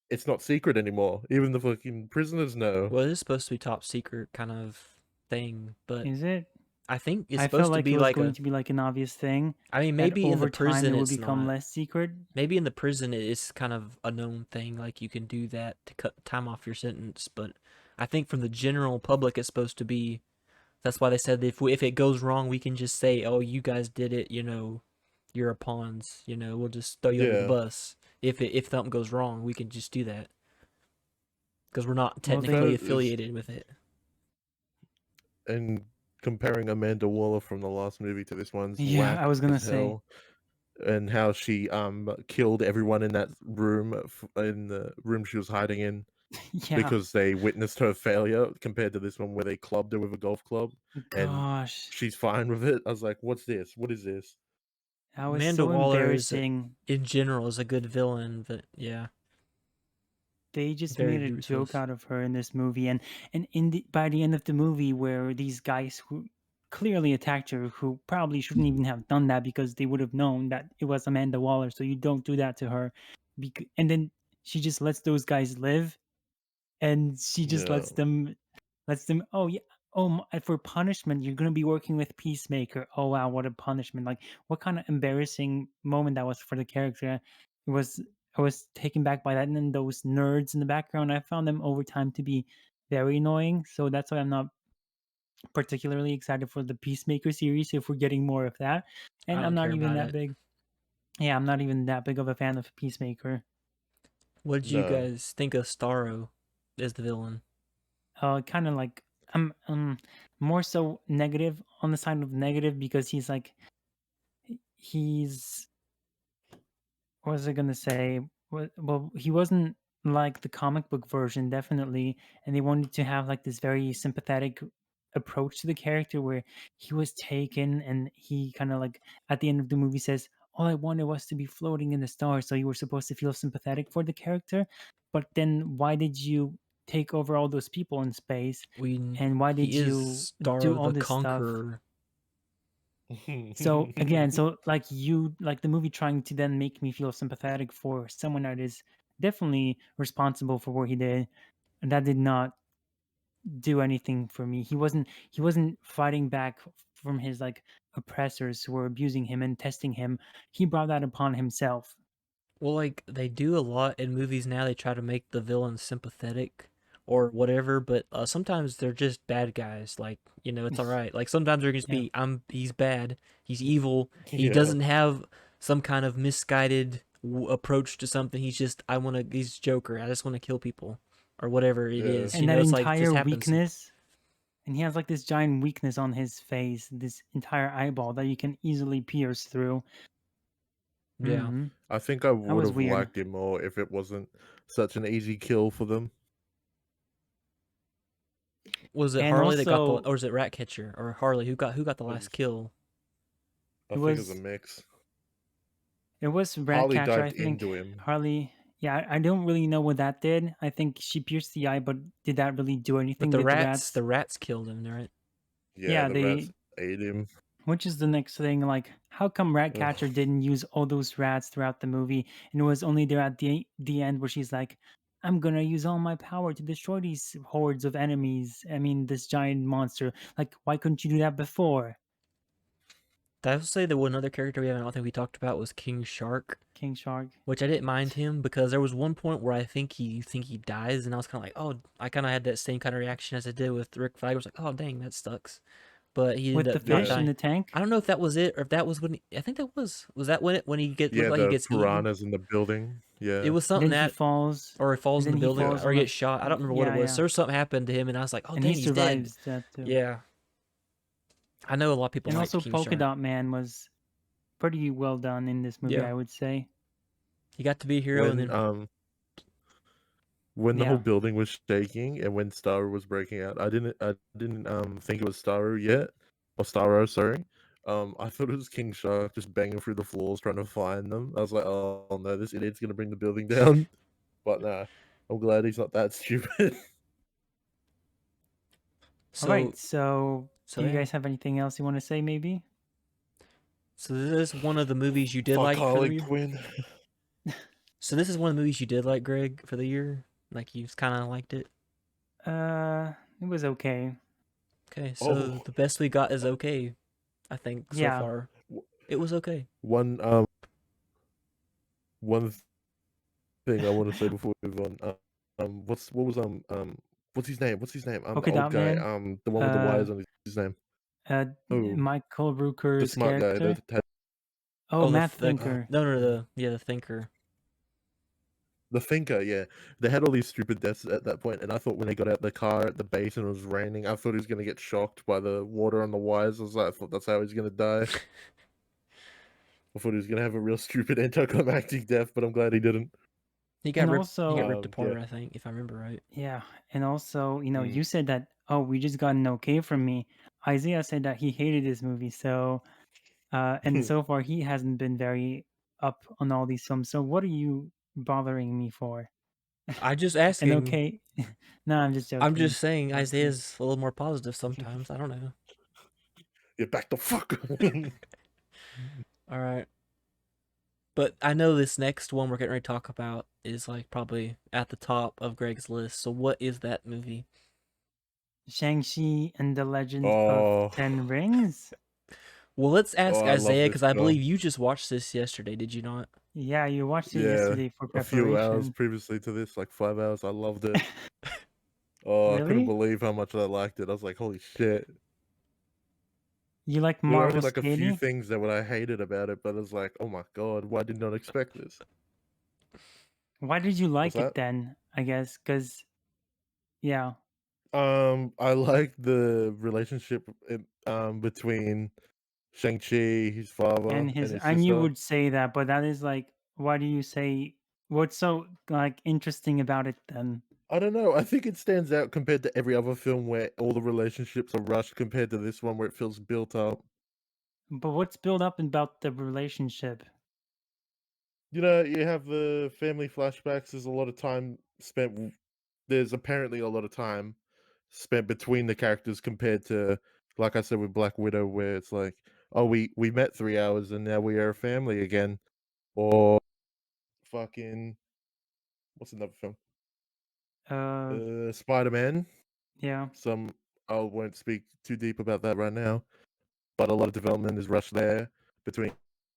C: it's not secret anymore. Even the fucking prisoners know.
A: Well, it is supposed to be top secret kind of thing, but
B: Is it?
A: I think it's
B: I felt
A: supposed to
B: like it
A: be
B: was
A: like
B: going
A: a.
B: to be like an obvious thing
A: I mean,
B: that
A: maybe in the
B: over time
A: prison
B: it would
A: it's
B: become
A: not.
B: less secret.
A: Maybe in the prison it's kind of a known thing, like you can do that to cut time off your sentence. But I think from the general public, it's supposed to be. That's why they said if it goes wrong, we can just say, "Oh, you guys did it," you're a pawns. We'll just throw you under the
C: Yeah.
A: bus. If something goes wrong, we can just do that because we're not
B: Well,
A: technically
B: they
C: That is,
A: affiliated with it.
C: and comparing Amanda Waller from the last movie to this one's
B: yeah, I
C: whack
B: was gonna
C: as
B: say.
C: hell. And how she killed everyone in that room, in the room she was hiding in,
B: Yeah.
C: because they witnessed her failure, compared to this one where they clubbed her with a golf club and
B: Gosh,
C: she's fine with it. I was like, what's this? What is this?
B: that was
A: Amanda
B: so
A: Waller
B: embarrassing.
A: in general, is a good villain, but yeah,
B: They just
A: very
B: made a joke
A: ruthless.
B: out of her in this movie, and by the end of the movie, where these guys who clearly attacked her, who probably shouldn't even have done that because they would have known that it was Amanda Waller, so you don't do that to her. And then she just lets those guys live, and she just
C: Yeah,
B: lets them. Oh yeah. Oh, for punishment, you're gonna be working with Peacemaker. Oh wow, what a punishment! Like, what kind of embarrassing moment that was for the character. It was. I was taken back by that, and then those nerds in the background. I found them over time to be very annoying. So that's why I'm not particularly excited for the Peacemaker series. If we're getting more of that,
A: I
B: and I'm
A: don't
B: not
A: care
B: even
A: about
B: that
A: it.
B: big. Yeah, I'm not even that big of a fan of Peacemaker.
A: What did you
C: no,
A: guys think of Starro as the villain?
B: Kind of like I'm more so negative on the side of negative because he's like he's what was I gonna say? Well, he wasn't like the comic book version, definitely, and they wanted to have like this very sympathetic approach to the character where he was taken and he kind of like at the end of the movie says, "All I wanted was to be floating in the stars," so you were supposed to feel sympathetic for the character. But then, why did you take over all those people in space? And why did
A: He is
B: you do
A: Starro
B: all
A: the
B: this stuff?
A: Conqueror.
B: So again, so like the movie trying to then make me feel sympathetic for someone that is definitely responsible for what he did, and that did not do anything for me. He wasn't fighting back from his like oppressors who were abusing him and testing him. He brought that upon himself.
A: Well, like they do a lot in movies now. They try to make the villain sympathetic or whatever, but sometimes they're just bad guys. Like it's all right. Like sometimes they're just
B: Yeah.
A: be he's bad, he's evil, he
C: yeah,
A: doesn't have some kind of misguided approach to something. He's Joker. I just want to kill people or whatever it
C: yeah.
A: is.
B: And that
A: It's like just
B: entire
A: happens.
B: weakness, and he has like this giant weakness on his face, this entire eyeball that you can easily pierce through.
A: Yeah.
B: Hmm.
C: I think I
B: That
C: would
B: was
C: have
B: weird.
C: liked him more if it wasn't such an easy kill for them.
A: Was it
B: And
A: Harley that got the,
B: also,
A: or was it Ratcatcher or Harley who got the
C: It
A: last
C: was,
A: kill?
C: I
B: it
C: think it was a
B: was
C: mix.
B: It was
C: Harley
B: Ratcatcher, I
C: dived
B: think.
C: into him.
B: Harley. Yeah, I don't really know what that did. I think she pierced the eye, but did that really do
A: But
B: anything? Did the rats?
A: the rats killed him, right?
C: Yeah,
B: Yeah,
C: the rats
B: they.
C: ate him.
B: Which is the next thing? Like, how come Ratcatcher
C: Ugh.
B: didn't use all those rats throughout the movie, and it was only there at the end where she's like, "I'm gonna use all my power to destroy these hordes of enemies. I mean, this giant monster. Like, why couldn't you do that before?"
A: I will say that one other character I don't think we talked about was King Shark,
B: King Shark.
A: which I didn't mind him because there was one point where I think he dies, and I was kind of like, oh, I kind of had that same kind of reaction as I did with Rick Flag. I was like, oh dang, that sucks. But he
B: With
A: ended
B: the
A: up not
B: fish in
C: Yeah,
A: dying.
B: the tank?
A: I don't know if that was it or if that was when I think that was that when he get looked
C: yeah,
A: like he
C: the
A: gets eaten.
C: piranhas in the building.
A: It
C: Yeah,
A: was
B: And
A: something
B: then he
A: that
B: falls,
A: or he
B: and
A: falls in
B: then
A: the
B: he
A: building
B: falls
C: yeah.
A: or
B: on a
A: gets shot. I don't remember what it
B: yeah,
A: was.
B: yeah.
A: So something happened to him, and I was like, oh
B: And he
A: dang, he's dead.
B: survives that too.
A: Yeah, I know a lot of people
B: And
A: liked
B: also
A: King
B: Polka
A: Shark.
B: Dot Man was pretty well done in this movie,
A: Yeah,
B: I would say.
A: he got to be a hero, and
C: When
A: then
C: when the whole
B: Yeah.
C: building was shaking and when Starro was breaking out, I didn't think it was Starro yet, or Starro, sorry. I thought it was King Shark just banging through the floors trying to find them. I was like, oh no, this idiot's gonna bring the building down. But nah, I'm glad he's not that stupid.
B: All right.
A: so
B: So, do you
A: yeah.
B: guys have anything else you want to say? Maybe.
A: So this is one of the movies you did
C: Fuck
A: like for the
C: Harley
A: year.
C: Quinn.
A: So this is one of the movies you did like, Greg, for the year. Like you kind of liked it.
B: It was okay.
A: Okay, so
C: Oh,
A: the best we got is okay. I think so
B: Yeah.
A: far it was okay.
C: one one thing I want to say before we move on. What's his name? What's his name?
B: Polka
C: The old
B: Dot
C: guy.
B: Man.
C: The one with the
B: Uh,
C: wires on his name. Oh,
B: Michael
C: the
B: Rooker's
C: smart guy.
B: character. Oh,
A: Oh,
B: Matt
A: the
C: Uh,
B: Thinker.
A: no, no, the thinker.
C: the thinker. Yeah, they had all these stupid deaths at that point, and I thought when they got out the car at the base and it was raining, I thought he was gonna get shocked by the water on the wires. I thought that's how he's gonna die. I thought he was gonna have a real stupid anticlimactic death, but I'm glad he didn't.
A: He got
B: And
A: ripped. He got
B: also,
A: ripped
C: Yeah.
A: apart, I think, if I remember right.
B: yeah. And also, you know,
C: Mm.
B: you said that, oh, we just got an okay from me. Isaiah said that he hated this movie. So, and so far he hasn't been very up on all these films. So, what are you bothering me for?
A: I just
B: And
A: asking.
B: okay. No, I'm just
A: I'm
B: joking.
A: just saying
B: Obviously.
A: Isaiah's a little more positive sometimes. I don't know.
C: Yeah, back the fuck.
A: All right. But I know this next one we're getting ready to talk about is like probably at the top of Greg's list. So what is that movie?
B: Shang-Chi and the Legend of
C: Oh,
B: Ten Rings?
A: Well, let's
C: oh,
A: ask
C: I love
A: Isaiah
C: this
A: because I believe
C: film.
A: you just watched this yesterday, did you not?
B: Yeah, you watched it
C: Yeah,
B: yesterday for
C: a few hours
B: preparation.
C: previously to this, like 5 hours. I loved it. Oh, I couldn't
B: Really?
C: believe how much I liked it. I was like, holy shit.
B: You like
C: There were only
B: Marvel
C: like a few
B: skating?
C: things that what I hated about it, but I was like, oh my god, why did not expect this?
B: Why did you
C: What's
B: like it
C: that?
B: then? I guess because yeah,
C: I like the relationship between Shang-Chi, his father,
B: and
C: and
B: his
C: his
B: I knew you
C: sister.
B: would say that, but that is like, why do you say what's so like interesting about it then?
C: I don't know. I think it stands out compared to every other film where all the relationships are rushed compared to this one where it feels built up.
B: But what's built up about the relationship?
C: You know, you have the family flashbacks. There's a lot of time spent. There's apparently a lot of time spent between the characters compared to, like I said, with Black Widow, where it's like, oh, we met 3 hours and now we are a family again, or fucking what's another film?
B: Uh,
C: Spider-Man.
B: yeah.
C: Some I won't speak too deep about that right now, but a lot of development is rushed there between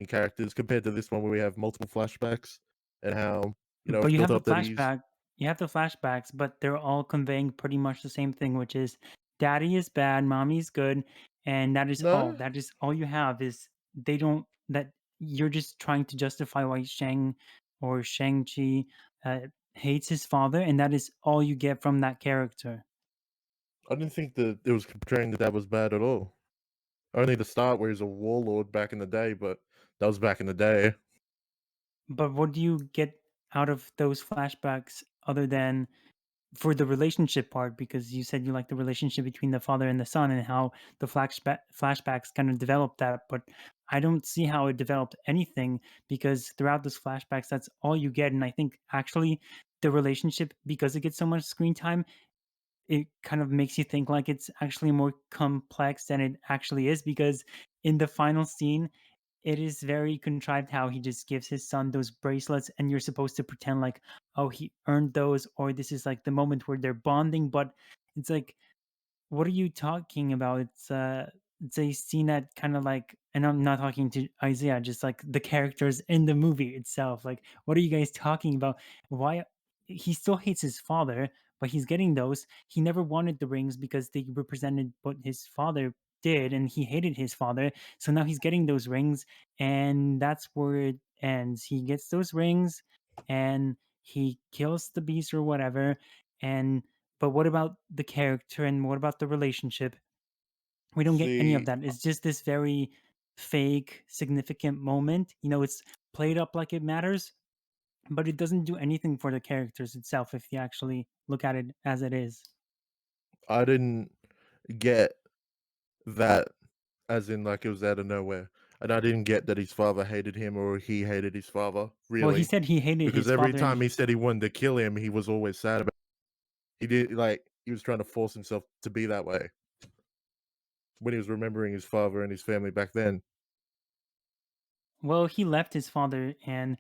C: characters compared to this one where we have multiple flashbacks and how
B: But
C: it's
B: you
C: built
B: have the
C: up that he's
B: flashback. You have the flashbacks, but they're all conveying pretty much the same thing, which is daddy is bad, mommy is good, and that is all.
C: no.
B: That is all you have is they don't that you're just trying to justify why Shang-Chi hates his father, and that is all you get from that character.
C: I didn't think that it was portraying that that was bad at all. Only the start where he's a warlord back in the day, but that was back in the day.
B: But what do you get out of those flashbacks other than for the relationship part, because you said you like the relationship between the father and the son and how the flashbacks kind of developed that. But I don't see how it developed anything, because throughout those flashbacks, that's all you get. And I think actually the relationship, because it gets so much screen time, it kind of makes you think like it's actually more complex than it actually is, because in the final scene it is very contrived how he just gives his son those bracelets, and you're supposed to pretend like, oh, he earned those, or this is like the moment where they're bonding. But it's like, what are you talking about? It's a scene that kind of like, and I'm not talking to Isaiah, just like the characters in the movie itself. Like, what are you guys talking about? Why he still hates his father, but he's getting those. He never wanted the rings because they represented what his father did, and he hated his father. So now he's getting those rings, and that's where it ends. He gets those rings, and he kills the beast or whatever, and but what about the character and what about the relationship? We don't get any of
C: See,
B: that. It's just this very fake, significant moment. It's played up like it matters, but it doesn't do anything for the characters itself if you actually look at it as it is.
C: I didn't get that as in like it was out of nowhere. And I didn't get that his father hated him or he hated his father,
B: Well, he
C: really.
B: said he hated
C: Because
B: his
C: every
B: father, and
C: time he said he wanted to kill him, he was always sad about it. He did like he was trying to force himself to be that way when he was remembering his father and his family back then.
B: well, he left his father, and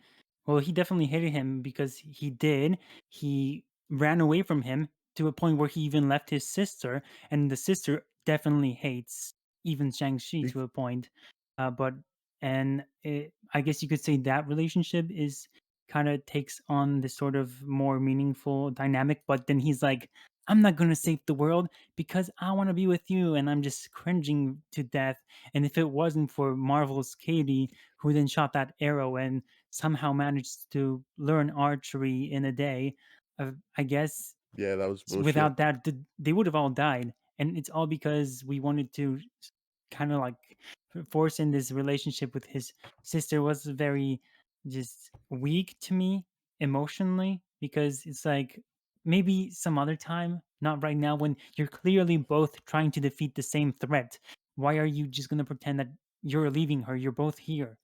B: well, he definitely hated him because he did. He ran away from him to a point where he even left his sister, and the sister definitely hates even Shang-Chi
C: He,
B: to a point. But and I guess you could say that relationship is kind of takes on this sort of more meaningful dynamic. But then he's like, "I'm not gonna save the world because I want to be with you," and I'm just cringing to death. And if it wasn't for Marvel's Katie, who then shot that arrow and somehow managed to learn archery in a day, I guess
C: yeah, that was bullshit.
B: without that, they would have all died. And it's all because we wanted to kind of like force in this relationship with his sister. Was very just weak to me emotionally, because it's like maybe some other time, not right now, when you're clearly both trying to defeat the same threat. Why are you just going to pretend that you're leaving her? You're both here.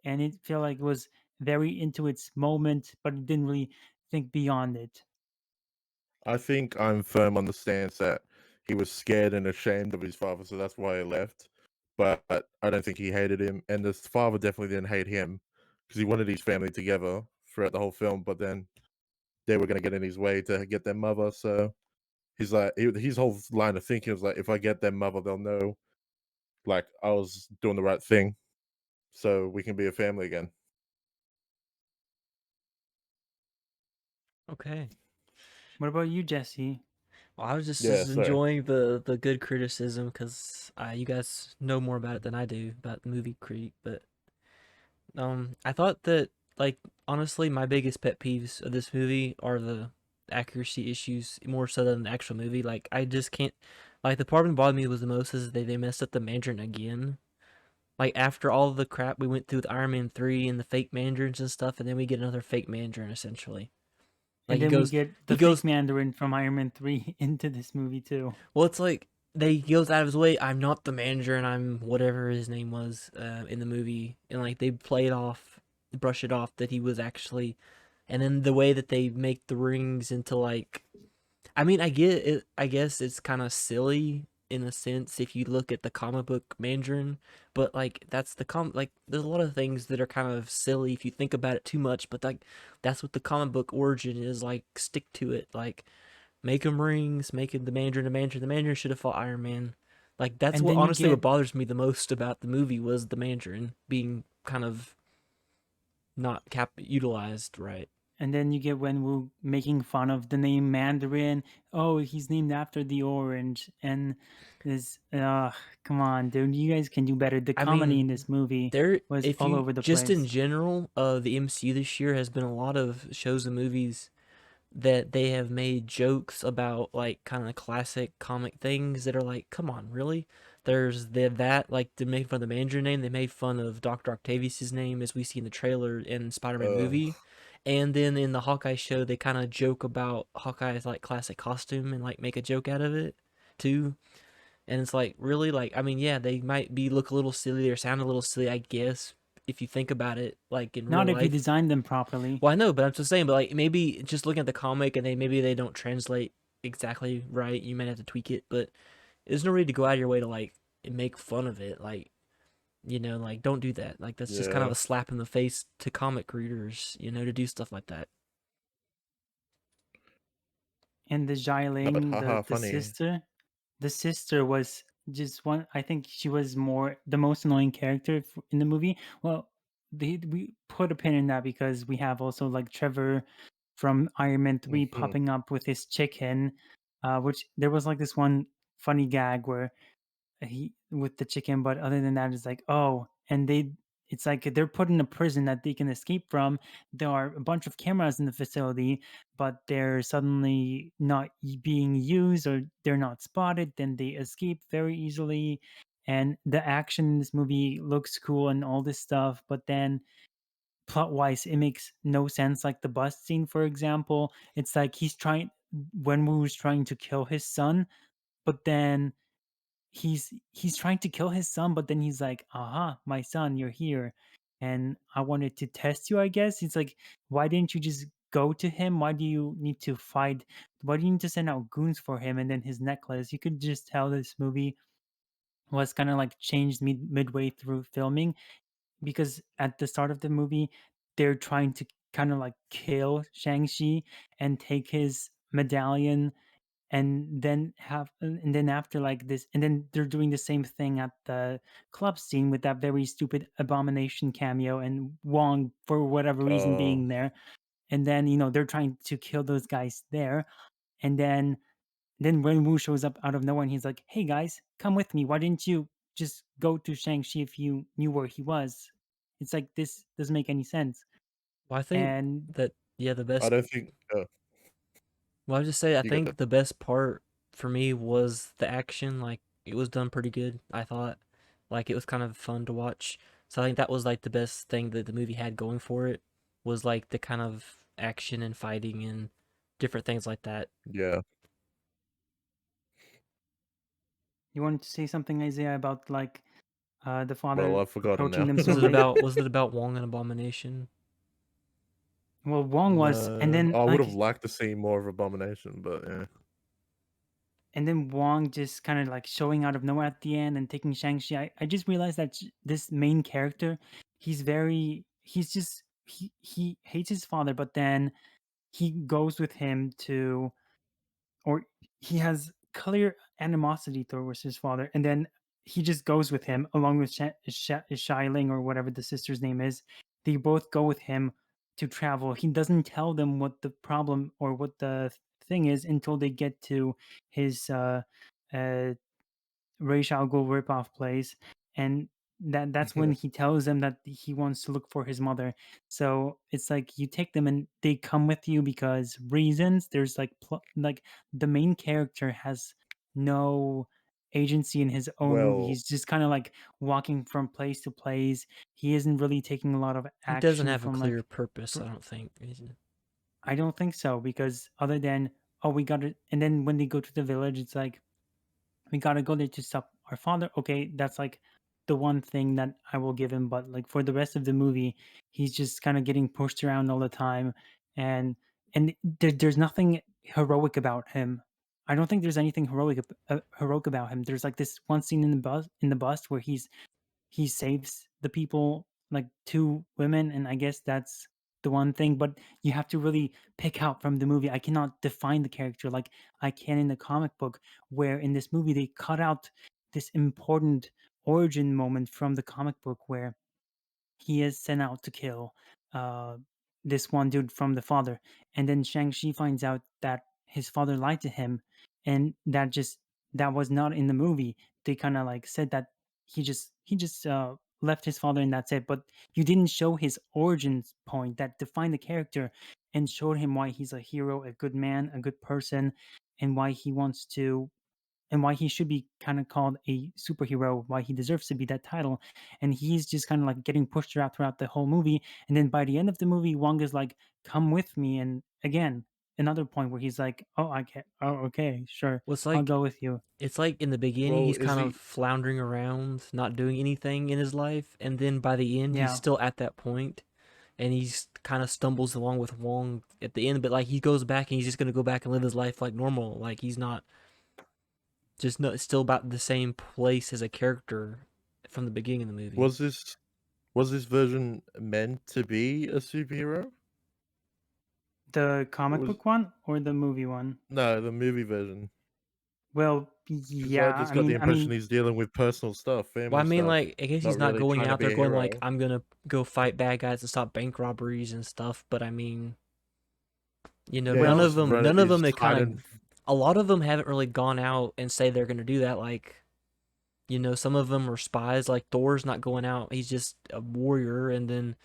B: And it felt like it was very into its moment, but it didn't really think beyond it.
C: I think I'm firm on the stance that he was scared and ashamed of his father, so that's why he left. But I don't think he hated him, and his father definitely didn't hate him because he wanted his family together throughout the whole film. But then they were going to get in his way to get their mother. So he's like, his whole line of thinking was like, if I get their mother, they'll know like I was doing the right thing, so we can be a family again.
A: Okay.
B: What about you, Jesse?
A: Well, I was
C: Yeah,
A: just
C: sorry.
A: enjoying the good criticism because you guys know more about it than I do about the movie critique. But I thought that, like, honestly, my biggest pet peeves of this movie are the accuracy issues more so than the actual movie. Like, I just can't. Like, the part that bothered me was the most is they messed up the Mandarin again. Like, after all the crap we went through with Iron Man 3 and the fake Mandarins and stuff, and then we get another fake Mandarin essentially. Like,
B: And
A: he
B: then we
A: goes,
B: get
A: he
B: the fake
A: goes
B: Mandarin from Iron Man 3 into this movie too.
A: Well, it's like he goes out of his way. I'm not the manager, and I'm whatever his name was in the movie, and like they play it off, brush it off that he was actually, and then the way that they make the rings into like, I mean, I get it. I guess it's kind of silly in a sense if you look at the comic book Mandarin, but like that's like there's a lot of things that are kind of silly if you think about it too much, but like that's what the comic book origin is like. Stick to it, like make him rings, making the Mandarin the Mandarin. The Mandarin should have fought Iron Man. Like that's
B: And
A: what
B: then you
A: honestly what
B: get
A: bothers me the most about the movie was the Mandarin being kind of not utilized right.
B: and then you get Wenwu making fun of the name Mandarin. Oh, he's named after the orange. And this come on, dude. You guys can do better. The
A: I
B: comedy
A: mean,
B: in this movie
A: there
B: was
A: if
B: all
A: you
B: over the
A: just in
B: place.
A: general, the MCU this year has been a lot of shows and movies that they have made jokes about like kind of classic comic things that are like, come on, really? There's that like they made fun of the Mandarin name. They made fun of Doctor Octavius's name as we see in the trailer in Spider-Man
C: Uh,
A: movie, And then in the Hawkeye show, they kind of joke about Hawkeye's like classic costume and like make a joke out of it too. And it's like really like I mean, yeah, they might be look a little silly or sound a little silly, I guess, if you think about it like in real
B: Not if you
A: life.
B: design them properly.
A: Well, I know, but I'm just saying, but like maybe just looking at the comic and maybe they don't translate exactly right. You might have to tweak it, but there's no need to go out of your way to like make fun of it. Like, like don't do that. Like that's just kind of
C: Yeah.
A: a slap in the face to comic readers, to do stuff like that.
B: And the
C: No, but
B: Xialing,
C: haha,
B: the
C: funny.
B: sister was just one. I think she was more the most annoying character in the movie. Well, we put a pin in that because we have also like Trevor from Iron Man 3
C: Hmm.
B: popping up with his chicken, which there was like this one funny gag where he with the chicken, but other than that, it's like, oh, and it's like they're put in a prison that they can escape from. There are a bunch of cameras in the facility, but they're suddenly not being used or they're not spotted. Then they escape very easily, and the action in this movie looks cool and all this stuff. But then plot wise, it makes no sense. Like the bus scene, for example, it's like Wenwu was trying to kill his son, but then he's trying to kill his son, but then he's like, aha, my son, you're here, and I wanted to test you, I guess. It's like, why didn't you just go to him? Why do you need to fight? Why do you need to send out goons for him and then his necklace? You could just tell this movie was kind of like changed midway through filming, because at the start of the movie they're trying to kind of like kill Shang-Chi and take his medallion, and then after like this, and then they're doing the same thing at the club scene with that very stupid Abomination cameo and Wong for whatever reason
C: Oh,
B: being there, and then they're trying to kill those guys there, and then when Wu shows up out of nowhere and he's like, hey guys, come with me, why didn't you just go to Shang-Chi if you knew where he was? It's like, this doesn't make any sense.
A: Well, I think
B: And
A: that yeah, the
C: I
A: best.
C: don't think.
A: Well, I just say I
C: You got
A: think
C: that.
A: the best part for me was the action. Like it was done pretty good. I thought, like it was kind of fun to watch. So I think that was like the best thing that the movie had going for it was like the kind of action and fighting and different things like that.
C: Yeah.
B: you wanted to say something, Isaiah, about like the
C: Well,
B: father
C: I've forgotten
B: approaching
C: now.
B: them so late?
A: Was it about Wong and Abomination?
B: Well, Wong was, and
C: No,
B: then
C: I would have
B: like,
C: liked to see more of Abomination, but yeah.
B: and then Wong just kind of like showing out of nowhere at the end and taking Shang-Chi. I just realized that this main character, he hates his father, but then he goes with him to, or he has clear animosity towards his father, and then he just goes with him along with Ling or whatever the sister's name is. They both go with him to travel. He doesn't tell them what the problem or what the thing is until they get to his uh, Ray Shao Go ripoff place, and that's when he tells them that he wants to look for his mother. So it's like you take them and they come with you because reasons. There's like like the main character has no agency in his own movie.
C: Well,
B: He's just kind of like walking from place to place. He isn't really taking a lot of
A: He doesn't
B: action
A: have a
B: from
A: clear
B: like.
A: purpose,
B: fr-
A: I don't think.
B: I don't think so, because other than, oh, we got it, and then when they go to the village, it's like, we gotta go there to stop our father. Okay, that's like the one thing that I will give him. But like for the rest of the movie, he's just kind of getting pushed around all the time, and there's nothing heroic about him. I don't think there's anything heroic about him. There's like this one scene in the bus where he saves the people, like two women, and I guess that's the one thing. But you have to really pick out from the movie. I cannot define the character like I can in the comic book, where in this movie they cut out this important origin moment from the comic book where he is sent out to kill uh, this one dude from the father, and then Shang-Chi finds out that his father lied to him, and that was not in the movie. They kind of like said that he just left his father and that's it, but you didn't show his origins point that defined the character and showed him why he's a hero, a good man, a good person, and why he wants to and why he should be kind of called a superhero, why he deserves to be that title. And he's just kind of like getting pushed around throughout the whole movie. And then by the end of the movie, Wong is like, "Come with me." And again, another point where he's like, "Oh, I can't. Oh, okay, sure,
A: Well,
B: I'll go with you."
A: it's like in the beginning
C: Well,
A: he's
C: is
A: kind of
C: he?
A: floundering around, not doing anything in his life, and then by the end he's
B: Yeah.
A: still at that point, and he's kind of stumbles along with Wong at the end, but like he goes back and he's just gonna go back and live his life like normal, like he's not just not still about the same place as a character from the beginning of the movie.
C: Was this version meant to be a superhero?
B: The
C: It
B: comic
C: was
B: book one or the movie one?
C: no, the movie version.
B: Well,
C: Because
B: yeah.
C: I just got the
B: I
C: impression
B: mean,
C: he's dealing with personal stuff,
A: Well, I
C: family
A: mean,
C: stuff,
A: like, I guess he's
C: not
A: not
C: really
A: going
C: trying to
A: out there
C: be a
A: going like,
C: hero.
A: I'm gonna go fight bad guys and stop bank robberies and stuff. But I mean,
C: Yeah,
A: none
B: well,
A: of them, none of
C: he's
A: them, it kind
C: hiding.
A: of, a lot of them haven't really gone out and say they're gonna do that. Like, some of them are spies. Like Thor's not going out; he's just a warrior. And then,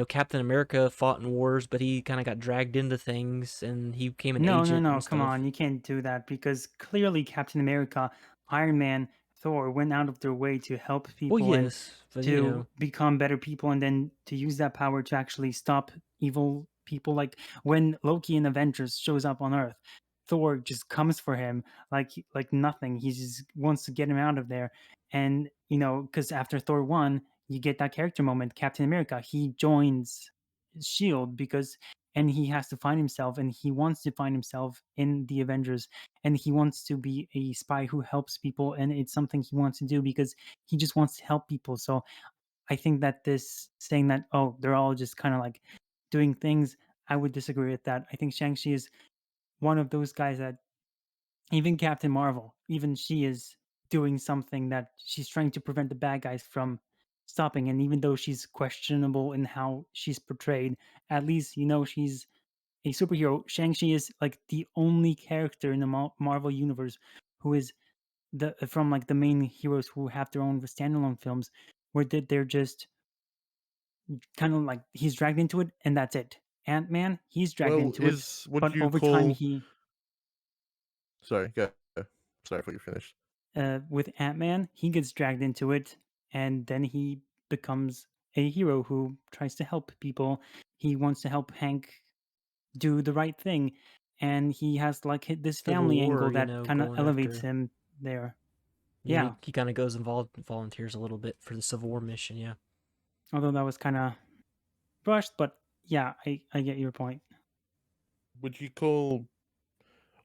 A: Captain America fought in wars, but he kind of got dragged into things, and he became an
B: no, no,
A: agent
B: no.
A: and
B: Come on,
A: stuff.
B: you can't do that because clearly Captain America, Iron Man, Thor went out of their way to help
A: Well,
B: people and
A: yes, but
B: to become better people, and then to use that power to actually stop evil people. Like when Loki in Avengers shows up on Earth, Thor just comes for him like nothing. He just wants to get him out of there. And because after Thor 1, you get that character moment, Captain America. He joins Shield because and he has to find himself, and he wants to find himself in the Avengers, and he wants to be a spy who helps people, and it's something he wants to do because he just wants to help people. So I think that this saying that, oh, they're all just kind of like doing things, I would disagree with that. I think Shang-Chi is one of those guys that even Captain Marvel, even she is doing something that she's trying to prevent the bad guys from stopping. And even though she's questionable in how she's portrayed, at least she's a superhero. Shang-Chi is like the only character in the Marvel universe who is the from like the main heroes who have their own standalone films where they're just kind of like he's dragged into it and that's it. Ant-Man, he's dragged
C: Well,
B: into it,
C: what
B: but
C: do you
B: over time
C: call?
B: he
C: Sorry, go. Sorry, I thought you finished.
B: with Ant-Man, he gets dragged into it and then he becomes a hero who tries to help people. He wants to help Hank do the right thing, and he has like this
A: Civil
B: family
A: War,
B: angle that kind of
A: going
B: elevates
A: after.
B: him there.
A: Yeah,
B: Yeah,
A: he kind of goes involved, volunteers a little bit for the Civil War mission. Yeah.
B: although that was kind of rushed, but yeah, I get your point.
C: Would you call?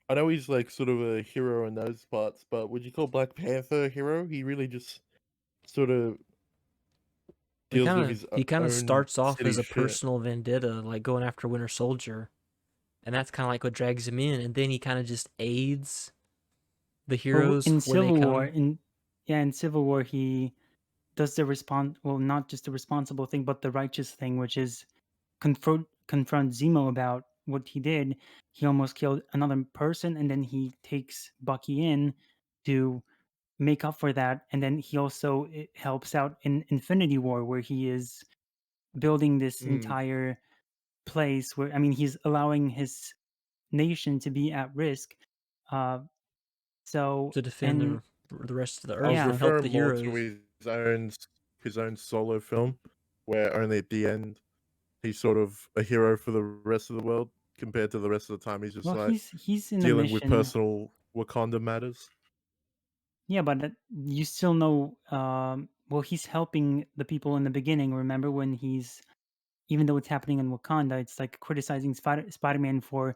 C: I know he's like sort of a hero in those parts, but would you call Black Panther a hero? He really just sort of
A: He
C: deals
A: kind
C: with
A: of
C: his
A: he kind of
C: own
A: starts off
C: city
A: as a
C: shit.
A: personal vendetta, like going after Winter Soldier, and that's kind of like what drags him in. And then he kind of just aids the
B: Well,
A: heroes
B: in
A: when they
B: Civil War,
A: come.
B: in Civil War, he does the well, not just the responsible thing, but the righteous thing, which is confront Zemo about what he did. He almost killed another person, and then he takes Bucky in to make up for that. And then he also helps out in Infinity War, where he is building this
C: Mm.
B: entire place where I mean he's allowing his nation to be at risk. Uh, so
A: To defend
B: and
A: the rest of the
C: I was
A: earth
B: yeah,
A: and help the
C: referring more to
A: heroes.
C: his own solo film, where only at the end he's sort of a hero for the rest of the world, compared to the rest of the time he's just
B: well
C: like
B: he's in a
C: dealing with
B: mission.
C: personal Wakanda matters.
B: Yeah, but you still know. Well, he's helping the people in the beginning. Remember when he's even though it's happening in Wakanda, it's like criticizing Spider-Man for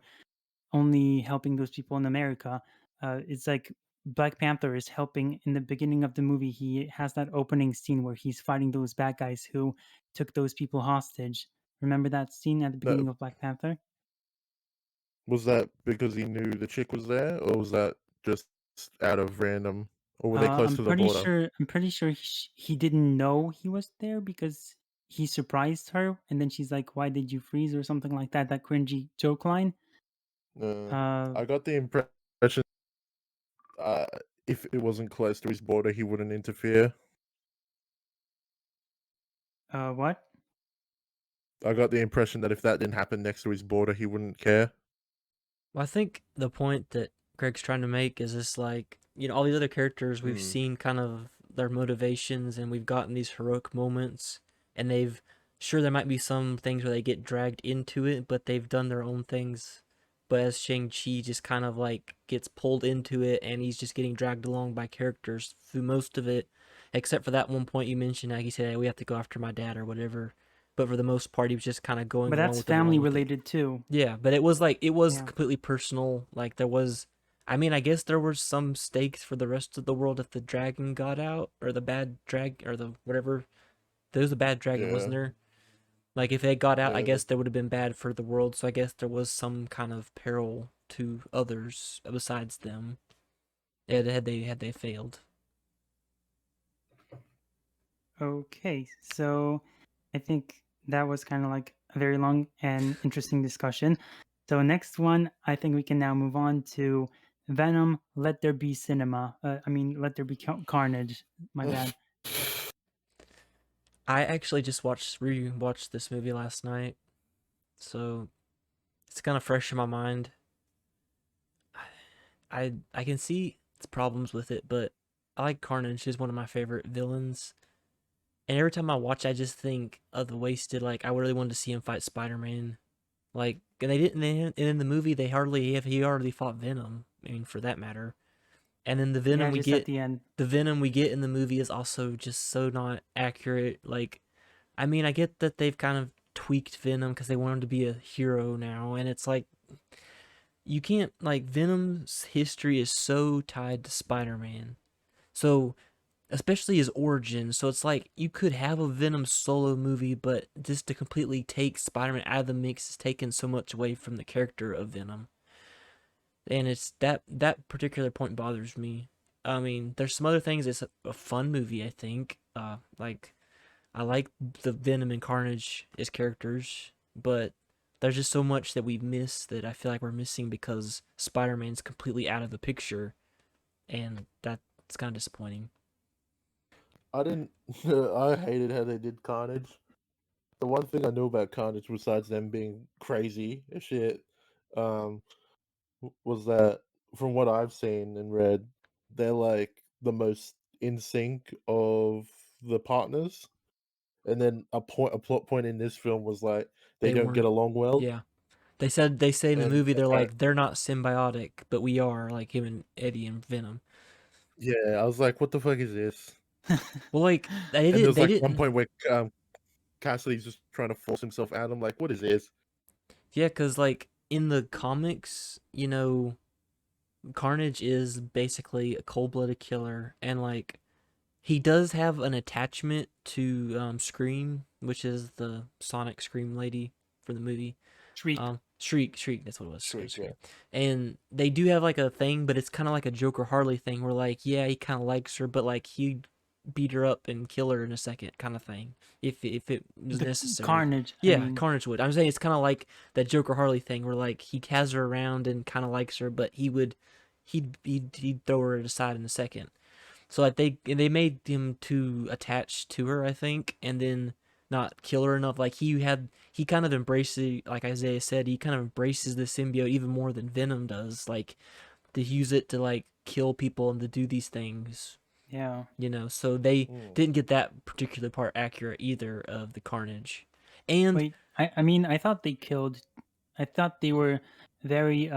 B: only helping those people in America. It's like Black Panther is helping in the beginning of the movie. He has that opening scene where he's fighting those bad guys who took those people hostage. Remember that scene at the beginning
C: No,
B: of Black Panther?
C: was that because he knew the chick was there, or was that just out of random, or were they close
B: I'm
C: to the
B: pretty
C: border?
B: sure. I'm pretty sure he didn't know he was there because he surprised her, and then she's like, "Why did you freeze?" or something like that. That cringy joke line. Uh,
C: I got the impression uh, if it wasn't close to his border, he wouldn't interfere.
B: what?
C: I got the impression that if that didn't happen next to his border, he wouldn't care.
A: Well, I think the point that Greg's trying to make is this like, all these other characters we've
C: Mm,
A: seen kind of their motivations and we've gotten these heroic moments and they've sure there might be some things where they get dragged into it, but they've done their own things. But as Shang-Chi just kind of like gets pulled into it and he's just getting dragged along by characters through most of it, except for that one point you mentioned, like he said, hey, we have to go after my dad or whatever. But for the most part, he was just kind of going
B: But
A: along
B: that's
A: with it,
B: family
A: along with it.
B: related too.
A: Yeah, but it was
B: Yeah.
A: completely personal. Like there was, I mean, I guess there were some stakes for the rest of the world if the dragon got out or the bad drag or the whatever. There was a bad dragon,
C: yeah,
A: wasn't there? Like if it got out, I
C: yeah.
A: guess that would have been bad for the world. So I guess there was some kind of peril to others besides them. Had they failed.
B: Okay, so I think that was kind of like a very long and interesting discussion. So next one, I think we can now move on to Venom. Let there be cinema. I mean, let there be carnage. My bad.
A: I actually just rewatched this movie last night, so it's kind of fresh in my mind. I can see its problems with it, but I like Carnage. He's one of my favorite villains. And every time I watch, I just think of the wasted. Like I really wanted to see him fight Spider-Man. Like, and they didn't. And in the movie, he hardly fought Venom. I mean, for that matter. And then
B: Yeah, just at the end.
A: the Venom we get in the movie is also just so not accurate. Like, I mean, I get that they've kind of tweaked Venom because they want him to be a hero now, and it's like you can't like Venom's history is so tied to Spider-Man. So especially his origin. So it's like you could have a Venom solo movie, but just to completely take Spider-Man out of the mix is taking so much away from the character of Venom. And it's that particular point bothers me. I mean, there's some other things. It's a fun movie, I think. Like I like the Venom and Carnage as characters, but there's just so much that we miss that I feel like we're missing because Spider-Man's completely out of the picture, and that's kind of disappointing.
C: I didn't. I hated how they did Carnage. The one thing I knew about Carnage, besides them being crazy as shit, um, was that from what I've seen and read, they're like the most in sync of the partners. And then a plot point in this film was like they
A: They
C: don't get
A: weren't.
C: along well,
A: Yeah. They say in the
C: and
A: movie they're
C: apparently,
A: like they're not symbiotic, but we are, like him and Eddie and Venom.
C: yeah, I was like, what the fuck is this?
A: Well, like they
C: And
A: didn't
C: there's
A: they
C: like one
A: didn't
C: point where Cassidy's just trying to force himself out. I'm like, what is this?
A: yeah, cuz like in the comics, Carnage is basically a cold-blooded killer and like he does have an attachment to Scream, which is the Sonic Scream lady for the movie.
B: Shriek.
A: Shriek, that's what it was.
C: Shriek, yeah.
A: Scream. And they do have like a thing, but it's kind of like a Joker Harley thing where like, yeah, he kind of likes her, but like he'd beat her up and kill her in a second kind of thing if it was
B: The
A: necessary.
B: carnage. I
A: Yeah,
B: mean,
A: Carnage would. I'm saying it's kind of like that Joker Harley thing where like he has her around and kind of likes her, but he'd throw her aside in a second. So like they made him too attached to her, I think, and then not kill her enough. Like he kind of embraces, like Isaiah said, he kind of embraces the symbiote even more than Venom does. Like to use it to like kill people and to do these things,
B: yeah.
A: So they
C: Mm.
A: didn't get that particular part accurate either of the Carnage, and
B: Wait, I mean, I thought they killed. I thought they were very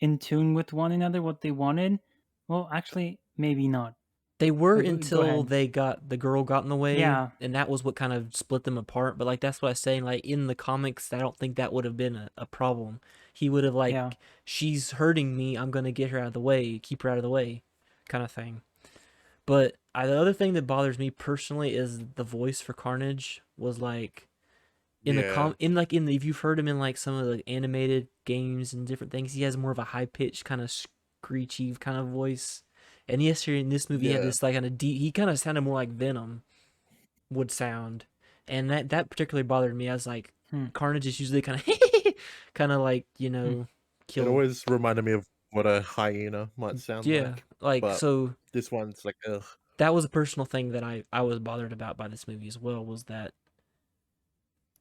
B: in tune with one another, what they wanted. Well, actually, maybe not.
A: they were
B: Go
A: until
B: ahead.
A: the girl got in the way,
B: Yeah,
A: and that was what kind of split them apart. But like that's what I was saying. Like in the comics, I don't think that would have been a problem. He would have
B: yeah.
A: like, she's hurting me. I'm gonna get her out of the way, keep her out of the way, kind of thing. But the other thing that bothers me personally is the voice for Carnage was like in the
C: Yeah,
A: if you've heard him in like some of the animated games and different things, he has more of a high pitched kind of screechy kind of voice. And yes, here in this movie, he had
C: yeah,
A: this like kind of deep. He kind of sounded more like Venom would sound, and that particularly bothered me. I was like,
B: Hmm.
A: Carnage is usually kind of kind of like
B: Hmm.
C: it
A: kill.
C: always reminded me of what a hyena might sound
A: Yeah,
C: like,
A: like
C: but
A: so
C: this one's like, ugh.
A: that was a personal thing that I was bothered about by this movie as well. Was that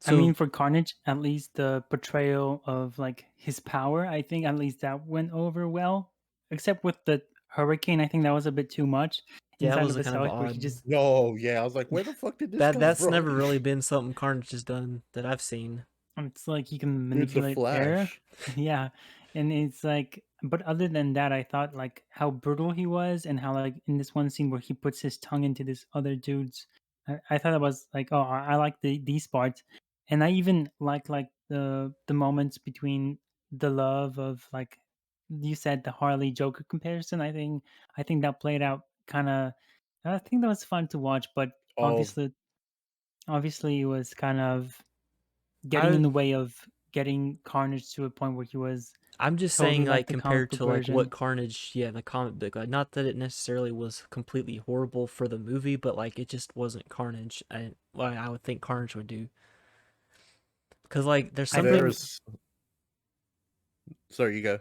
B: I mean,
A: so?
B: for Carnage, at least the portrayal of like his power, I think at least that went over well. except with the hurricane, I think that was a bit too much
A: Yeah, that
B: inside
A: was
B: of
A: a
B: his
A: kind of
B: house where he
A: odd.
B: just
C: No, yeah, I was like, where the fuck did this
A: That
C: come
A: that's
C: from?
A: never really been something Carnage has done that I've seen.
B: it's like he can
C: Dude's the
B: manipulate air.
C: Flash.
B: Yeah. And it's like, but other than that, I thought like how brutal he was and how like in this one scene where he puts his tongue into this other dude's, I thought it was like, oh, I like these parts. And I even like the moments between the love of like you said the Harley Joker comparison. I think that played out kind of. I think that was fun to watch, but
C: Oh,
B: obviously it was kind of getting in
A: I
B: the way of getting Carnage to a point where he was
A: I'm just saying,
B: totally
A: like,
B: like the comic
A: compared
B: book
A: to like what
B: version.
A: Carnage, yeah, the comic book, like, not that it necessarily was completely horrible for the movie, but like it just wasn't Carnage. I would think Carnage would do, because like there's
B: I
A: some
B: think
A: things.
C: there's. Sorry, you go.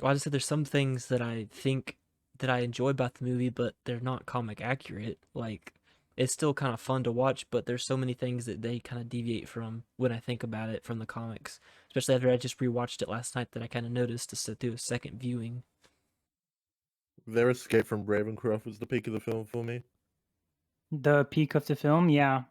A: Well, I just said there's some things that I think that I enjoy about the movie, but they're not comic accurate. Like, it's still kind of fun to watch, but there's so many things that they kind of deviate from when I think about it from the comics. Especially after I just rewatched it last night, that I kind of noticed to sit through a second viewing.
C: Their escape from Ravencroft was the peak of the film for me.
B: the peak of the film, yeah,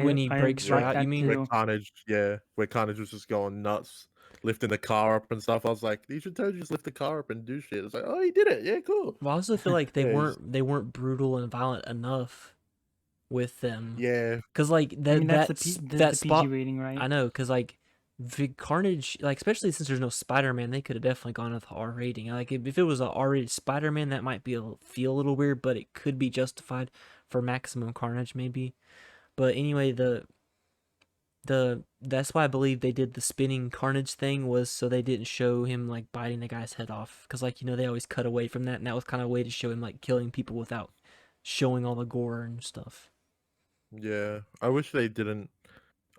A: When
B: I
A: he
B: I
A: breaks her
B: like
C: Yeah,
A: out, you
B: that
A: mean?
C: where
B: too.
C: Carnage, where Carnage was just going nuts, lifting the car up and stuff. I was like, you should totally just lift the car up and do shit. It's like, oh, he did it. Yeah, cool.
A: Well, I also feel like
C: Yeah,
A: they weren't brutal and violent enough with them,
C: yeah.
A: cause like
B: I mean that's
A: that
B: the PG
A: spot.
B: rating,
A: I
B: right?
A: know, cause like the Carnage, like especially since there's no Spider-Man, they could have definitely gone with R rating. Like if it was a R-rated Spider-Man, that might be feel a little weird, but it could be justified for maximum Carnage maybe. But anyway, the that's why I believe they did the spinning Carnage thing, was so they didn't show him like biting the guy's head off, because like they always cut away from that, and that was kind of a way to show him like killing people without showing all the gore and stuff.
C: Yeah, I wish they didn't.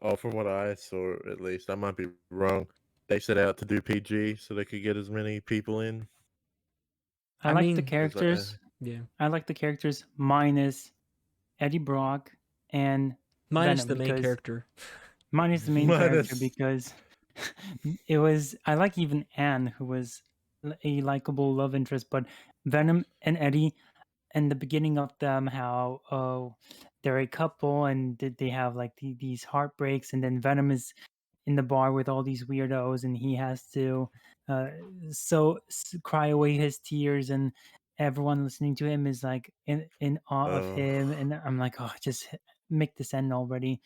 C: Oh, from what I saw, at least, I might be wrong. They set out to do PG so they could get as many people in
B: I
A: I
B: like the
A: mean,
C: as
B: characters.
A: yeah,
B: I like the characters minus Eddie Brock and
A: minus
B: Venom
A: the main
B: because
A: character.
B: minus the main character
C: minus.
B: because it was I like even Anne who was a likable love interest, but Venom and Eddie and the beginning of them how they're a couple and they have like these heartbreaks and then Venom is in the bar with all these weirdos and he has to uh, cry away his tears and everyone listening to him is like in awe of
C: Oh,
B: him and I'm like, oh, just make this end already.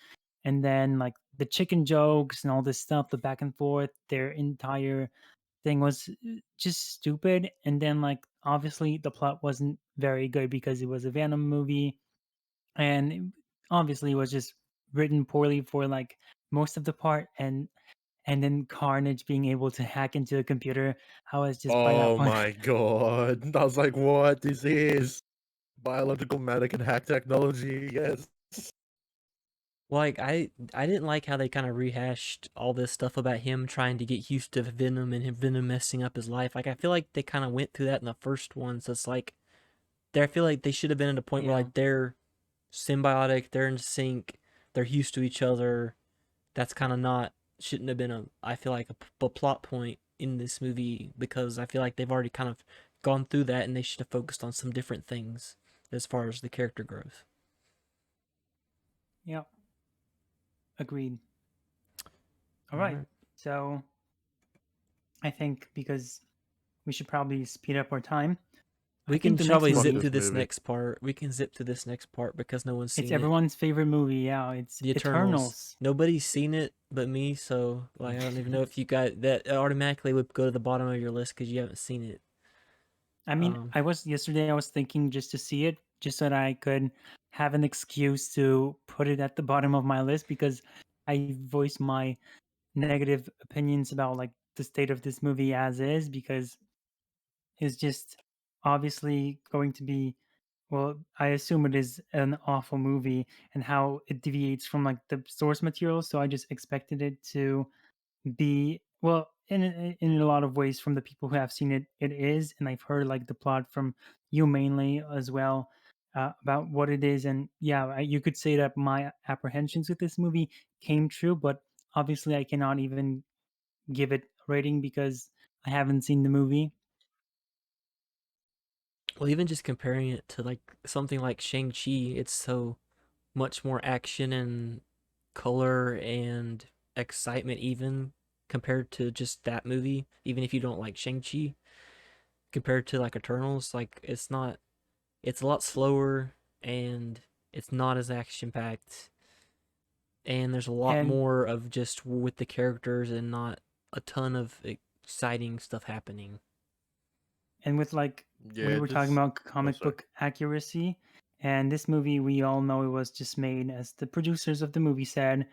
B: And then like the chicken jokes and all this stuff, the back and forth, their entire thing was just stupid. And then like obviously the plot wasn't very good because it was a Venom movie and obviously it was just written poorly for like most of the part and then Carnage being able to hack into a computer. I was just by that
C: oh
B: point.
C: my god! I was like, what? This is biological medic and hack technology. Yes.
A: Like I didn't like how they kind of rehashed all this stuff about him trying to get used to Venom and him Venom messing up his life. Like I feel like they kind of went through that in the first one, so it's like I feel like they should have been at a point where
B: Yeah.
A: like they're symbiotic, they're in sync, they're used to each other. That's kind of not shouldn't have been I feel like a plot point in this movie, because I feel like they've already kind of gone through that and they should have focused on some different things as far as the character growth.
B: Yeah. Agreed. All
A: All
B: right.
A: right.
B: So I think because we should probably speed up our time. I
A: We
B: think
A: can
B: the next
A: probably
C: Fuck
A: zip
B: movie,
A: through
C: this
A: this
C: movie.
A: next part. We can zip through this next part because no one's
B: it's
A: seen it.
B: everyone's favorite movie. Yeah, it's
A: The Eternals.
B: Eternals.
A: Nobody's seen it but me, so like I don't even know if you got that. Automatically would go to the bottom of your list because you haven't seen it.
B: I mean,
A: Um,
B: I was thinking just to see it, just so that I could have an excuse to put it at the bottom of my list because I voiced my negative opinions about like the state of this movie as is because it's just obviously going to be, well, I assume it is an awful movie and how it deviates from like the source material, so I just expected it to be, well, in a lot of ways from the people who have seen it, it is, and I've heard like the plot from you mainly as well, about what it is. And yeah, you could say that my apprehensions with this movie came true, but obviously I cannot even give it a rating because I haven't seen the movie.
A: Well, even just comparing it to like something like Shang-Chi, it's so much more action and color and excitement even compared to just that movie, even if you don't like Shang-Chi, compared to like Eternals, like it's a lot slower and it's not as action packed and there's a lot
B: And
A: more of just with the characters and not a ton of exciting stuff happening.
B: with like we
C: Yeah,
B: were talking
C: just
B: about
C: oh
B: comic
C: sorry.
B: book accuracy, and this movie we all know it was just made, as the producers of the movie said,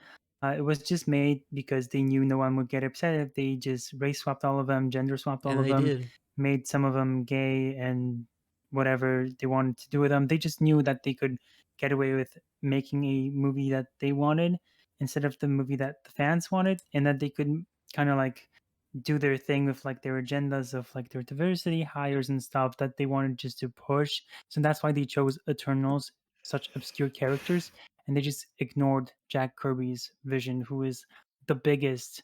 B: it was just made because they knew no one would get upset if they just race swapped all of them, gender swapped all
A: And
B: of
A: they
B: them,
A: did.
B: made some of them gay and whatever they wanted to do with them. They just knew that they could get away with making a movie that they wanted instead of the movie that the fans wanted, and that they could kind of like do their thing with like their agendas of like their diversity hires and stuff that they wanted just to push. So that's why they chose Eternals, such obscure characters, and they just ignored Jack Kirby's vision, who is the biggest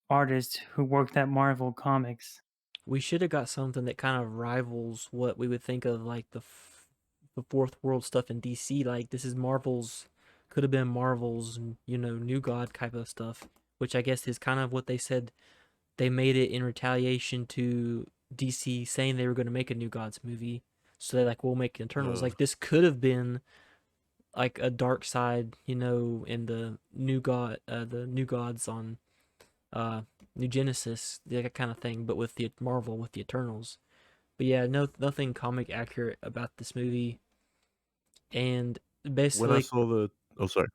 B: artist who worked at Marvel Comics.
A: We should have got something that kind of rivals what we would think of like the fourth world stuff in DC. Like this is Marvel's, could have been Marvel's, New God type of stuff, which I guess is kind of what they said. They made it in retaliation to DC saying they were going to make a New Gods movie. So they're like, we'll make Eternals.
C: Uh,
A: Like this could have been like a dark side, in the New Gods on uh New Genesis, that kind of thing, but with the Marvel with the Eternals. But yeah, no, nothing comic accurate about this movie, and
C: when I
A: basically,
C: saw the oh sorry.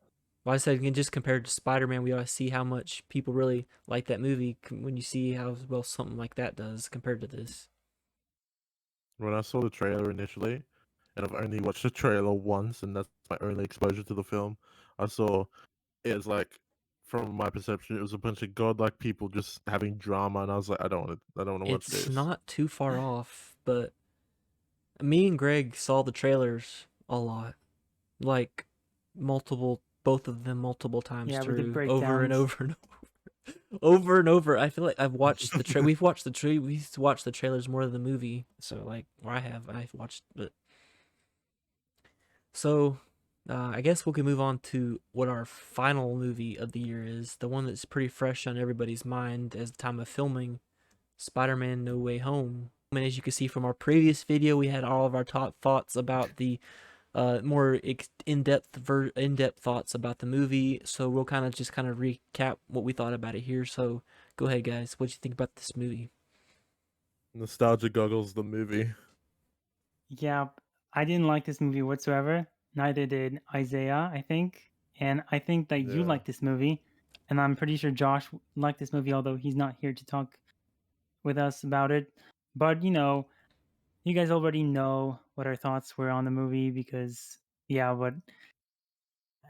A: like I said, just compared to Spider-Man, we ought to see how much people really like that movie when you see how well something like that does compared to this.
C: When I saw the trailer initially, and I've only watched the trailer once, and that's my only exposure to the film, I saw it as like, from my perception, it was a bunch of godlike people just having drama, and I was like, I don't want to watch
A: It's
C: this.
A: not too far off, but me and Greg saw the trailers a lot, like both of them multiple times
B: Yeah, we did
A: through, over and
B: breakdowns.
A: over and over and over. I feel like I've watched the we've watched we've watched the trailers more than the movie. So like, or I've watched, but so I guess we can move on to what our final movie of the year is, the one that's pretty fresh on everybody's mind as the time of filming, Spider-Man: No Way Home. And as you can see from our previous video, we had all of our top thoughts about the more in-depth thoughts about the movie. So we'll kind of recap what we thought about it here. So go ahead, guys. What do you think about this movie?
C: Nostalgia goggles, the movie.
B: Yeah, I didn't like this movie whatsoever. Neither did Isaiah, I think. And I think that you
C: Yeah.
B: like this movie. And I'm pretty sure Josh liked this movie, although he's not here to talk with us about it. But, you guys already know what our thoughts were on the movie because, yeah, but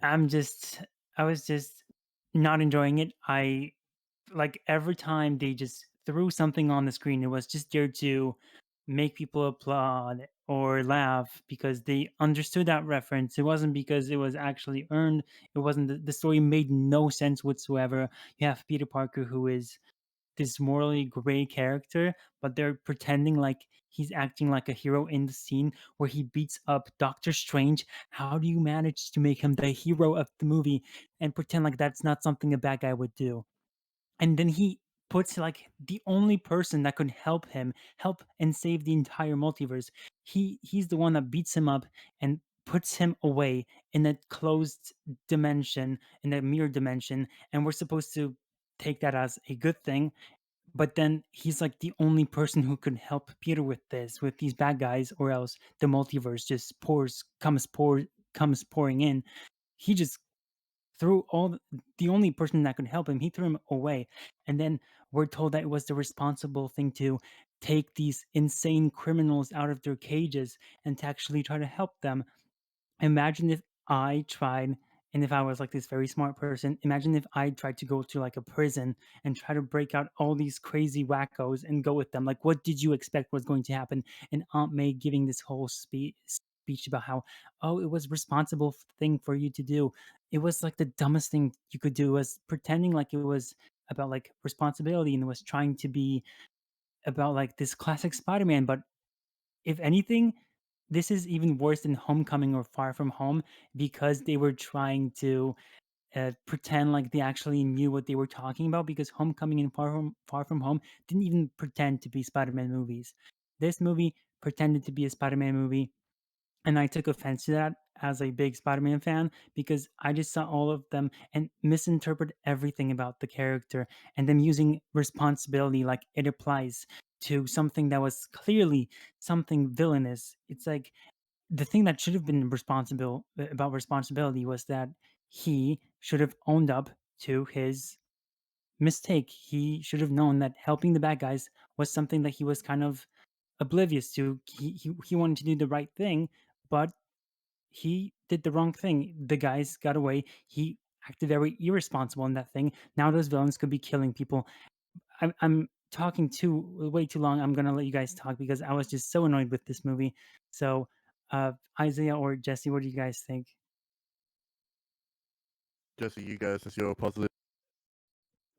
B: I'm just, I was just not enjoying it. I like every time they just threw something on the screen, it was just there to make people applaud or laugh because they understood that reference. It wasn't because it was actually earned. It wasn't, the story made no sense whatsoever. You have Peter Parker, who is this morally gray character, but they're pretending like he's acting like a hero in the scene where he beats up Doctor Strange. How do you manage to make him the hero of the movie and pretend like that's not something a bad guy would do? And then he puts like the only person that could help and save the entire multiverse. He's the one that beats him up and puts him away in a closed dimension, in a mirror dimension, and we're supposed to take that as a good thing. But then he's like the only person who could help Peter with this, with these bad guys, or else the multiverse just comes pouring in. He just threw the only person that could help him, he threw him away. And then we're told that it was the responsible thing to take these insane criminals out of their cages and to actually try to help them. Imagine if I tried, and if I was like this very smart person, imagine if I tried to go to like a prison and try to break out all these crazy wackos and go with them. Like, what did you expect was going to happen? And Aunt May giving this whole speech about how, oh, it was responsible thing for you to do. It was like the dumbest thing you could do, was pretending like it was about like responsibility and was trying to be about like this classic Spider-Man. But if anything, this is even worse than Homecoming or Far From Home because they were trying to pretend like they actually knew what they were talking about. Because Homecoming and Far From Home didn't even pretend to be Spider-Man movies. This movie pretended to be a Spider-Man movie, and I took offense to that as a big Spider-Man fan because I just saw all of them and misinterpret everything about the character and them using responsibility like it applies to something that was clearly something villainous. It's like the thing that should have been responsible about responsibility was that he should have owned up to his mistake. He should have known that helping the bad guys was something that he was kind of oblivious to. He wanted to do the right thing, but he did the wrong thing. The guys got away. He acted very irresponsible in that thing. Now those villains could be killing people. I'm talking way too long. I'm gonna let you guys talk because I was just so annoyed with this movie. So, Isaiah or Jesse, what do you guys think?
C: Jesse, you guys, since you're positive.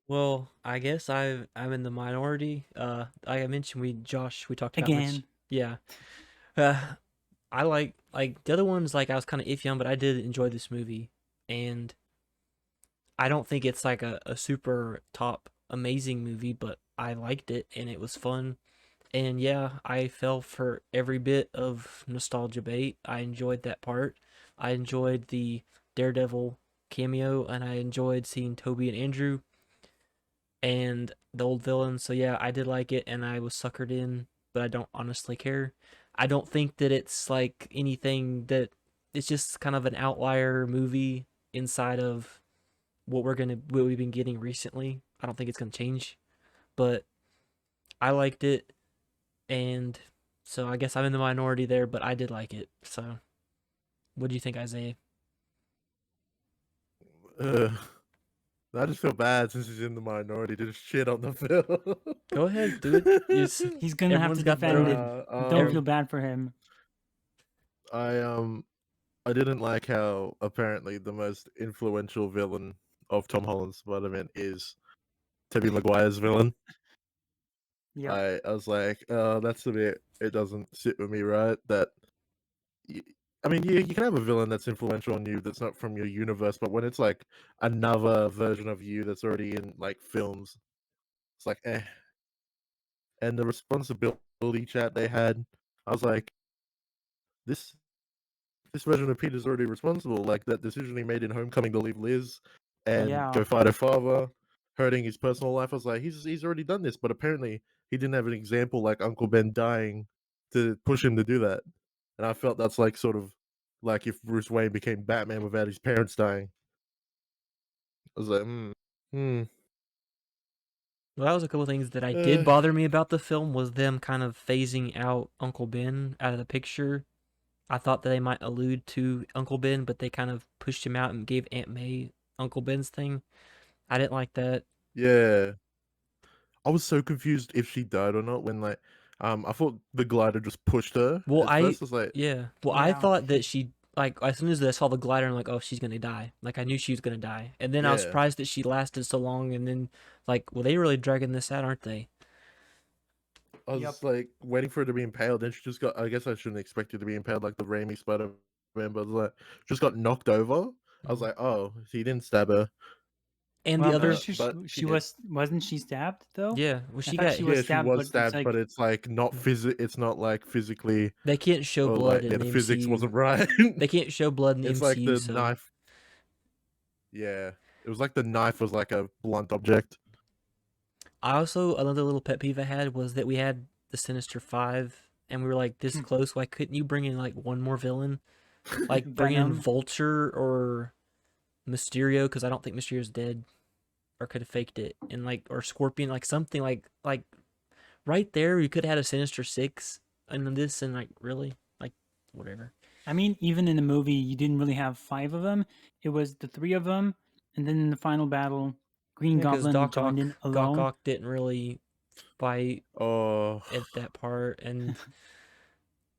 A: Well, I guess I'm in the minority. Like I mentioned, we talked about
B: Again,
A: yeah. Uh, I like the other ones. Like I was kind of iffy on, but I did enjoy this movie, and I don't think it's like a super top amazing movie, but I liked it and it was fun. And yeah, I fell for every bit of nostalgia bait. I enjoyed that part. I enjoyed the Daredevil cameo, and I enjoyed seeing Toby and Andrew and the old villain. So yeah, I did like it, and I was suckered in, but I don't honestly care. I don't think that it's like anything that it's just kind of an outlier movie inside of what we've been getting recently. I don't think it's gonna change, but I liked it, and so I guess I'm in the minority there, but I did like it. So, what do you think, Isaiah?
C: Uh, I just feel bad since he's in the minority to just shit on the film.
A: Go ahead, do it.
B: he's gonna have
A: Everyone's
B: to
A: got
B: defend
A: their
B: it. Don't feel bad for him.
C: I I didn't like how apparently the most influential villain of Tom Holland's Spider-Man is Tobey Maguire's villain.
B: Yep.
C: I was like, that's a bit. It doesn't sit with me, right? That y- I mean, you can have a villain that's influential on you that's not from your universe, but when it's like another version of you that's already in like films, it's like eh. And the responsibility chat they had, I was like, this this version of Peter's already responsible. Like that decision he made in Homecoming to leave Liz and
B: Yeah.
C: go fight her father, hurting his personal life. I was like, he's already done this, but apparently he didn't have an example like Uncle Ben dying to push him to do that. And I felt that's like sort of like if Bruce Wayne became Batman without his parents dying. I was like, hmm.
A: Well, that was a couple things that I did
C: Uh,
A: bother me about the film was them kind of phasing out Uncle Ben out of the picture. I thought that they might allude to Uncle Ben, but they kind of pushed him out and gave Aunt May Uncle Ben's thing. I didn't like that.
C: yeah. I was so confused if she died or not when like I thought the glider just pushed her
A: Well,
C: at first. I was like,
A: yeah. Well, I
B: Yeah.
A: thought that she like as soon as I saw the glider, I'm like, oh, she's gonna die. Like I knew she was gonna die, and then I was
C: yeah.
A: surprised that she lasted so long. And then like, well, they really dragging this out, aren't they?
C: I was
B: Yep.
C: like waiting for her to be impaled, then she just got. I guess I shouldn't expect her to be impaled like the Raimi Spider Man, but like just got knocked over. I was
A: Mhm.
C: like, oh, he didn't stab her.
A: And
B: Well,
A: the
B: I'm pretty
A: other,
B: sure
C: But
B: she
C: did.
B: wasn't she stabbed though?
A: yeah, well,
B: I
A: she
B: thought
A: got
B: she was
C: Yeah, she
B: stabbed,
C: was
B: but it's
C: stabbed, but
B: like
C: it's like not It's not like physically,
A: they can't show
C: or
A: blood
C: like yeah,
A: in
C: the
A: the
C: physics
A: MCU.
C: wasn't right.
A: They can't show blood in the
C: It's like
A: MCU,
C: the
A: so
C: knife. Yeah, it was like the knife was like a blunt object.
A: I also another little pet peeve I had was that we had the Sinister Five, and we were like this close. Why couldn't you bring in like one more villain? Like bring in
B: Venom.
A: Vulture or Mysterio, because I don't think Mysterio's dead or could have faked it, and like or Scorpion, like something like right there. You could have had a Sinister Six and then this, and like really like whatever.
B: I mean, even in the movie, you didn't really have five of them. It was the three of them, and then in the final battle, Green
A: Yeah, because
B: Goblin joined in
A: Doc
B: alone.
A: Ock didn't really fight
C: Oh,
A: at that part, and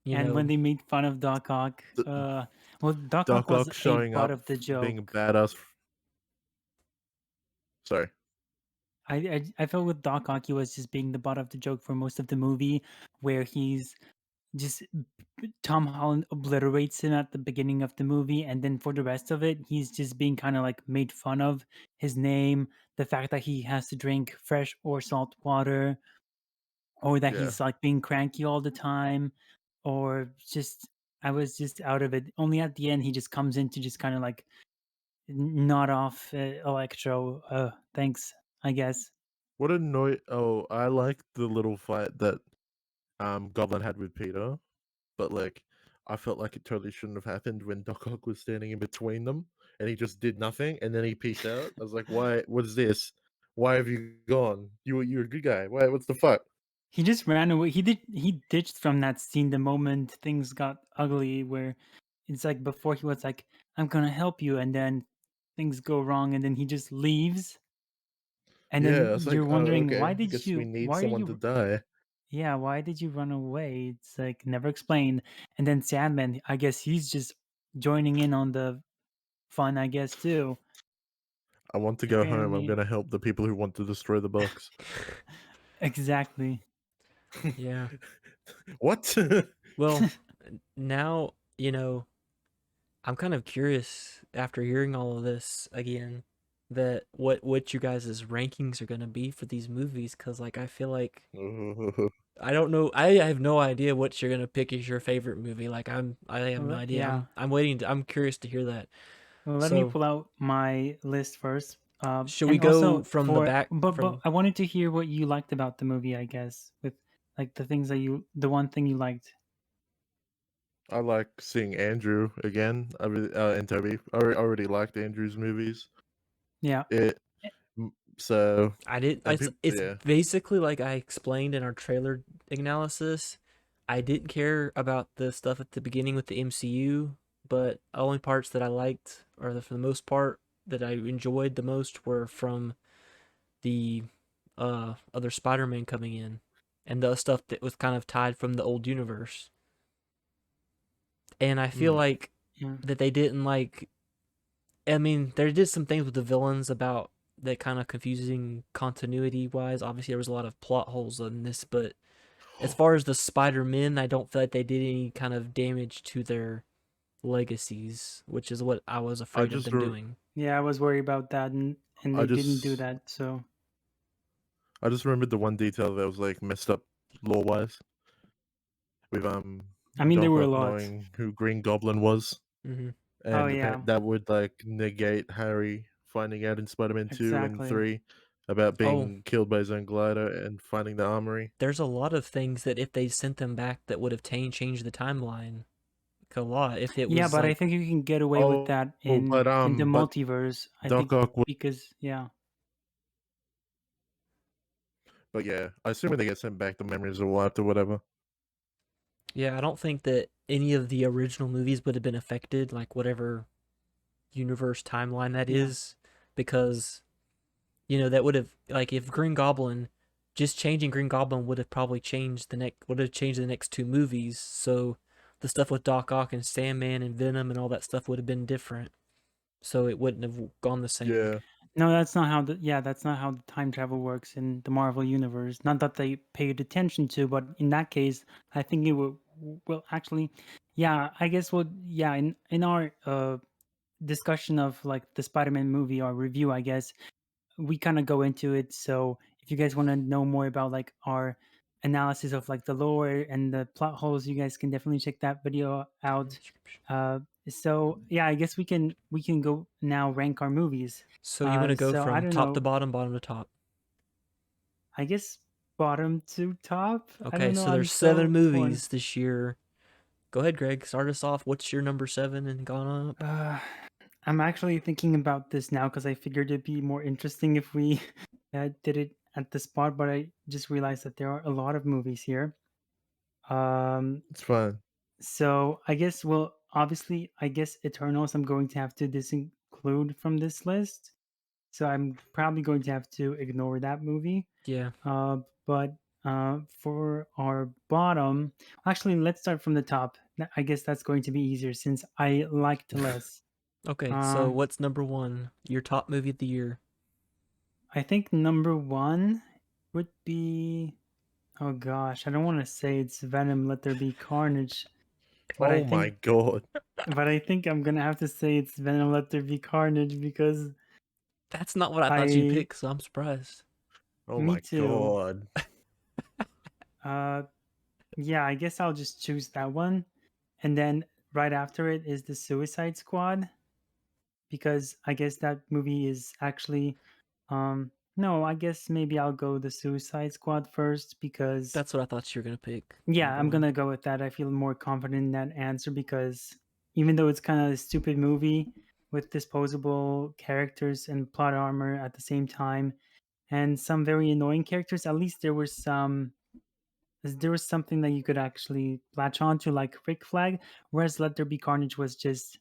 A: you
B: And when
A: know
B: they made fun of Doc Ock,
C: the
B: well, Doc Ock
C: Doc
B: was
C: Ock
B: a
C: showing
B: butt
C: up,
B: of the
C: being a
B: joke.
C: badass. Sorry.
B: I felt with Doc Ock, he was just being the butt of the joke for most of the movie, where he's just Tom Holland obliterates him at the beginning of the movie, and then for the rest of it, he's just being kind of like made fun of. His name, the fact that he has to drink fresh or salt water, or that
C: Yeah.
B: he's like being cranky all the time, or just I was just out of it. Only at the end, he just comes in to just kind of like nod off Electro. Thanks, I guess.
C: What annoyed? Oh, I like the little fight that Goblin had with Peter, but like I felt like it totally shouldn't have happened when Doc Ock was standing in between them and he just did nothing and then he peaced out. I was like, why? What is this? Why have you gone? You're a good guy. Why? What's the fuck?
B: He just ran away. He ditched from that scene the moment things got ugly, where it's like before he was like, "I'm gonna help you," and then things go wrong, and then he just leaves. And
C: Yeah, I
B: then
C: was like,
B: you're
C: oh,
B: wondering,
C: okay. I guess we need
B: why are
C: someone to
B: you
C: die.
B: yeah, why did you run away? It's like never explained. And then Sandman, I guess he's just joining in on the fun, I guess, too.
C: I want to go home. I'm
B: Apparently.
C: gonna help the people who want to destroy the box.
B: Exactly.
A: Yeah.
C: What?
A: Well, now, I'm kind of curious after hearing all of this again that what you guys' rankings are gonna be for these movies, because like I feel like I don't know. I have no idea what you're gonna pick as your favorite movie. Like I have no idea.
B: Yeah.
A: I'm waiting. I'm curious to hear that.
B: Well, let me
A: So
B: pull out my list first.
A: should we
B: And
A: go
B: also
A: from the back
B: but
A: from?
B: I wanted to hear what you liked about the movie, I guess, with like the one thing you liked.
C: I like seeing Andrew again. And Toby. Already liked Andrew's movies.
B: Yeah.
C: It so
A: I did.
C: and
A: It's
C: people,
A: it's
C: yeah.
A: basically like I explained in our trailer analysis. I didn't care about the stuff at the beginning with the MCU, but the only parts that I liked, or for the most part that I enjoyed the most, were from the other Spider-Man coming in, and the stuff that was kind of tied from the old universe. And I feel
C: Mm.
A: like
B: Yeah.
A: that they didn't like. I mean, there did some things with the villains about that kind of confusing continuity wise. Obviously, there was a lot of plot holes in this, but as far as the Spider-Men, I don't feel like they did any kind of damage to their legacies, which is what I was
C: I
A: afraid of
C: just
A: them
C: re-
A: doing.
B: Yeah, I was worried about that, and
C: I
B: they didn't do
C: just
B: that. So,
C: I just remembered the one detail that was like messed up lore wise with
B: I mean, there
C: Doc
B: were a
C: Ock
B: lot.
C: knowing who Green Goblin was,
A: Hmm.
B: Oh
C: and
B: yeah,
C: that would like negate Harry finding out in Spider-Man 2 and
B: exactly.
C: 3 about
A: Oh,
C: being killed by his own glider and finding the armory.
A: there's a lot of things that if they sent them back that would have changed the timeline like, a lot. If it
B: Yeah,
A: was
B: but I
A: like,
B: think you can get away with
C: Oh,
B: that in the
C: but
B: multiverse. I
C: Doc
B: think
C: Ock was,
B: because yeah.
C: but yeah, I assume when they get sent back, the memories are wiped or whatever.
A: yeah, I don't think that any of the original movies would have been affected, like whatever universe timeline that
B: Yeah.
A: is, because that would have, like, if Green Goblin, just changing Green Goblin would have probably changed the next two movies. So the stuff with Doc Ock and Sandman and Venom and all that stuff would have been different. So it wouldn't have gone the same.
C: Yeah,
B: No, that's not how that's not how the time travel works in the Marvel universe. Not that they paid attention to, but in that case, I think it would well actually, yeah, I guess yeah, in our discussion of like the Spider-Man movie or review, I guess, we kind of go into it. So if you guys want to know more about like our analysis of like the lore and the plot holes, you guys can definitely check that video out. Uh, so yeah, I guess we can go now rank our movies.
A: So you want to go
B: So I
A: from
B: don't
A: top to
B: know.
A: bottom, bottom to top.
B: I guess bottom to top. I
A: Okay,
B: don't know.
A: so
B: I'm
A: there's seven
B: so torn.
A: movies this year. Go ahead, Greg. Start us off. What's your number seven and gone up?
B: Uh, I'm actually thinking about this now because I figured it'd be more interesting if we did it at the spot, but I just realized that there are a lot of movies here. Um,
C: it's fine.
B: so I guess, well, obviously, I guess Eternals I'm going to have to disinclude from this list. So I'm probably going to have to ignore that movie.
A: Yeah.
B: But for our bottom, actually, let's start from the top. I guess that's going to be easier since I liked less.
A: Okay, so
B: Um,
A: what's number one? Your top movie of the year.
B: I think number one would be. Oh gosh, I don't want to say it's Venom. Let there be carnage, but I
C: Oh my
B: think,
C: god.
B: but I think I'm gonna have to say it's Venom. Let there be carnage because
A: That's not what I thought you'd
B: I,
A: pick, so I'm surprised.
C: Oh
B: me
C: my
B: too.
C: god.
B: Uh, yeah, I guess I'll just choose that one, and then right after it is the Suicide Squad because I guess that movie is actually, no, I guess maybe I'll go the Suicide Squad first because
A: That's what I thought you were gonna pick.
B: yeah,
A: Number
B: I'm
A: one.
B: gonna go with that. I feel more confident in that answer because even though it's kind of a stupid movie with disposable characters and plot armor at the same time, and some very annoying characters, at least there was something that you could actually latch onto, like Rick Flag. Whereas Let There Be Carnage was just,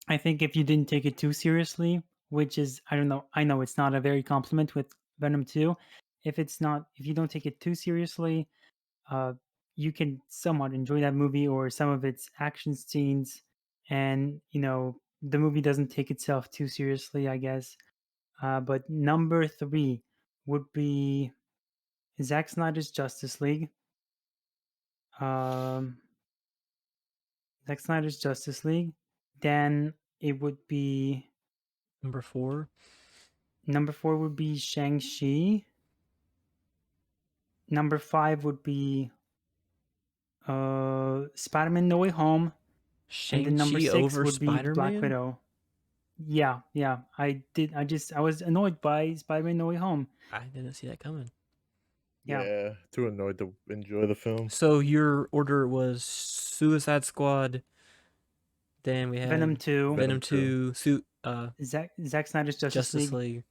B: I think, if you didn't take it too seriously, which is, I don't know, I know it's not a very compliment with Venom 2. If you don't take it too seriously, uh, you can somewhat enjoy that movie or some of its action scenes. And, the movie doesn't take itself too seriously, I guess. But number three would be Zack Snyder's Justice League. Um, Zack Snyder's Justice League. Then it would be
A: Number four.
B: number four would be Shang-Chi. Number five would be Spider-Man No Way Home. And then number
A: Shang-Chi
B: six
A: over
B: would be the Black
A: Spider-Man?
B: Widow. Yeah, yeah. I was annoyed by Spider-Man No Way Home.
A: I didn't see that coming.
B: Yeah.
C: Yeah, too annoyed to enjoy the film.
A: So your order was Suicide Squad, then we
B: Venom
A: had
B: 2,
A: Venom
C: Venom 2.
A: 2,
B: Zack Snyder's Justice
A: Justice
B: League,
A: League,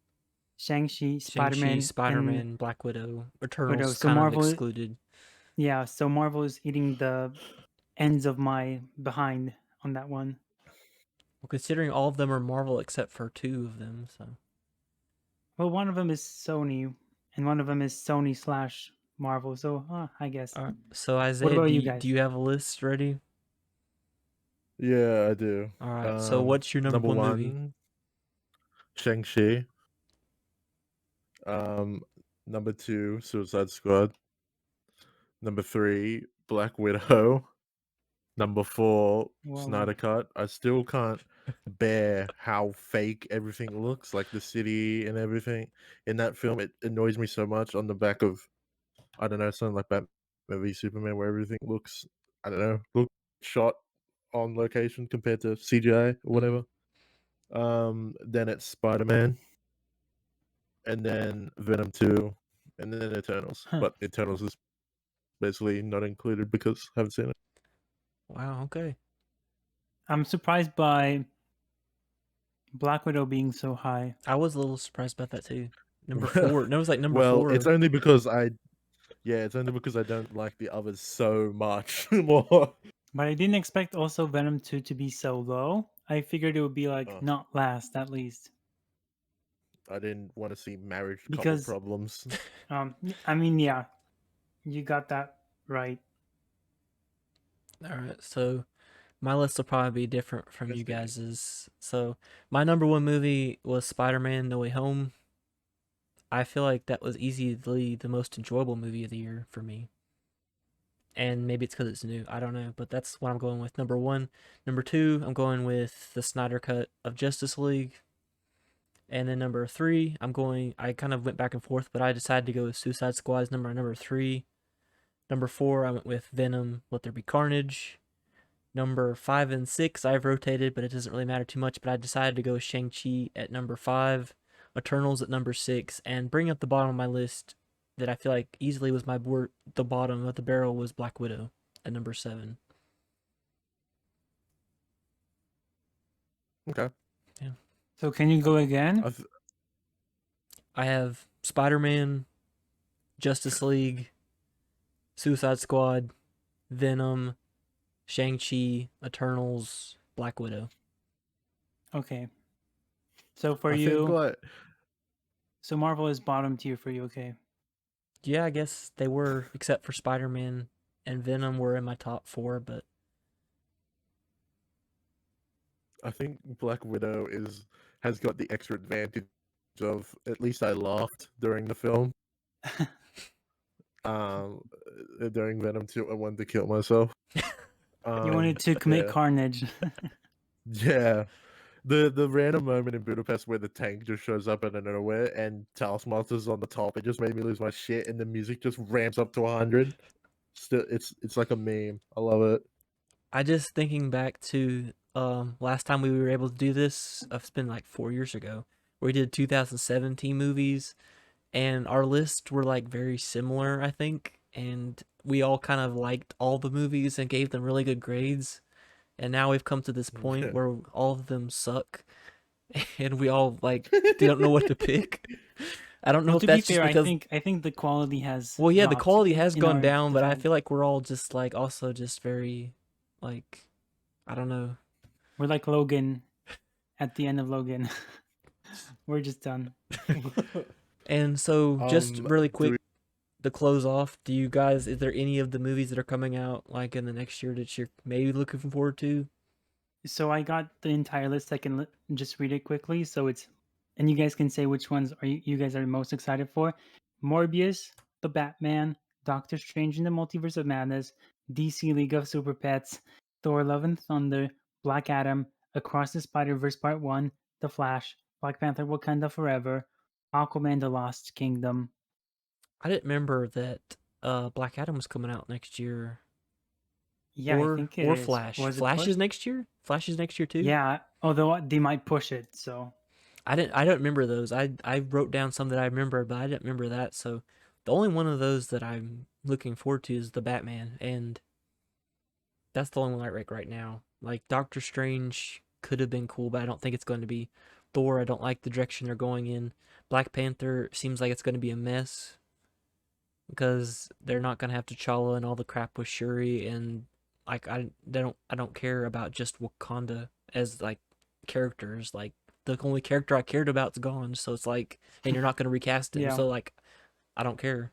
B: Shang-Chi,
A: Shang-Chi,
B: Spider-Man, and
A: Spider-Man, Black Widow.
B: Widow.
A: Eternals
B: So
A: kind of
B: Marvel,
A: excluded.
B: yeah, so Marvel is eating the ends of my behind on that one.
A: Well, considering all of them are Marvel except for two of them, so.
B: Well, one of them is Sony, and one of them is Sony slash Marvel. So, I guess.
A: All right. So
B: What
A: Isaiah,
B: about
A: do
B: you
A: do
B: guys?
A: you have a list ready?
C: Yeah, I do.
A: All right. So what's your number
C: Number
A: one movie?
C: one, Shang-Chi. Number two, Suicide Squad. Number three, Black Widow. Number four,
B: Whoa.
C: Snyder Cut. I still can't bear how fake everything looks, like the city and everything in that film. It annoys me so much on the back of, I don't know, something like Batman v Superman, where everything looks, I don't know, look shot on location compared to CGI or whatever. Then it's Spider-Man, and then Venom 2, and then Eternals.
B: Huh.
C: But Eternals is basically not included because I haven't seen it.
A: Wow. Okay.
B: I'm surprised by Black Widow being so high.
A: I was a little surprised about that too. Number four. No, it was like number
C: Well, it's
A: four.
C: only because it's only because I don't like the others so much more.
B: But I didn't expect also Venom 2 to be so low. I figured it would be like
C: Oh,
B: not last at least.
C: I didn't want to see marriage couple
B: Because
C: problems.
B: I mean, yeah, you got that right.
A: All right. So my list will probably be different from you
C: Investigate.
A: guys's. So my number one movie was Spider-Man: No Way Home. I feel like that was easily the most enjoyable movie of the year for me. And maybe it's because it's new. I don't know, but that's what I'm going with. Number one. Number two, I'm going with the Snyder Cut of Justice League. And then number three, I kind of went back and forth, but I decided to go with Suicide Squad as number three. Number four, I went with Venom, Let There Be Carnage. Number five and six, I've rotated, but it doesn't really matter too much. But I decided to go with Shang-Chi at number five, Eternals at number six, and bring up the bottom of my list that I feel like easily was the bottom of the barrel was Black Widow at number seven.
C: Okay.
A: Yeah.
B: So can you go again?
A: I have Spider-Man, Justice League, Suicide Squad, Venom, Shang-Chi, Eternals, Black Widow.
B: Okay. So for
C: I think
B: you,
C: like
B: so Marvel is bottom tier for you, okay?
A: Yeah, I guess they were, except for Spider-Man and Venom were in my top four, but
C: I think Black Widow has got the extra advantage of at least I laughed during the film. during Venom 2, I wanted to kill myself.
B: You wanted to commit
C: Yeah.
B: carnage.
C: Yeah. The random moment in Budapest where the tank just shows up out of nowhere and Taskmaster's on the top, it just made me lose my shit, and the music just ramps up to 100. Still, it's like a meme. I love it.
A: I just thinking back to last time we were able to do this. It's been like 4 years ago. Where we did 2017 movies, and our lists were like very similar, I think, and we all kind of liked all the movies and gave them really good grades. And now we've come to this point
C: Yeah.
A: where all of them suck, and we all like don't know what to pick. I don't know
B: Well,
A: if
B: to be
A: that's just
B: fair,
A: because,
B: I think the quality has
A: well, yeah, the
B: dropped
A: quality has
B: in
A: gone
B: our
A: down, but I
B: defense.
A: feel like we're all just like also just very like, I don't know.
B: We're like Logan at the end of Logan. We're just done.
A: And so just really
C: Do
A: quick to close off, do you guys, is there any of the movies that are coming out like in the next year that you're maybe looking forward to?
B: So I got the entire list. I can just read it quickly. So it's, and you guys can say which ones are you guys are most excited for. Morbius, The Batman, Doctor Strange in the Multiverse of Madness, DC League of Super Pets, Thor: Love and Thunder, Black Adam, Across the Spider-Verse Part 1, The Flash, Black Panther: Wakanda Forever, Aquaman: The Lost Kingdom.
A: I didn't remember that Black Adam was coming out next year,
B: Yeah, I think it
A: or
B: is.
A: Flash.
B: Was it
A: Flash
B: put?
A: is next year? Flash is next year too?
B: Yeah, although they might push it. So
A: I don't remember those. I wrote down some that I remember, but I didn't remember that. So the only one of those that I'm looking forward to is the Batman, and that's the only one I like right now. Like Doctor Strange could have been cool, but I don't think it's going to be. Thor, I don't like the direction they're going in. Black Panther seems like it's going to be a mess because they're not going to have T'Challa and all the crap with Shuri, and like I don't care about just Wakanda as like characters. Like the only character I cared about's gone, so it's like, and you're not going to recast him,
B: yeah,
A: so like I don't care.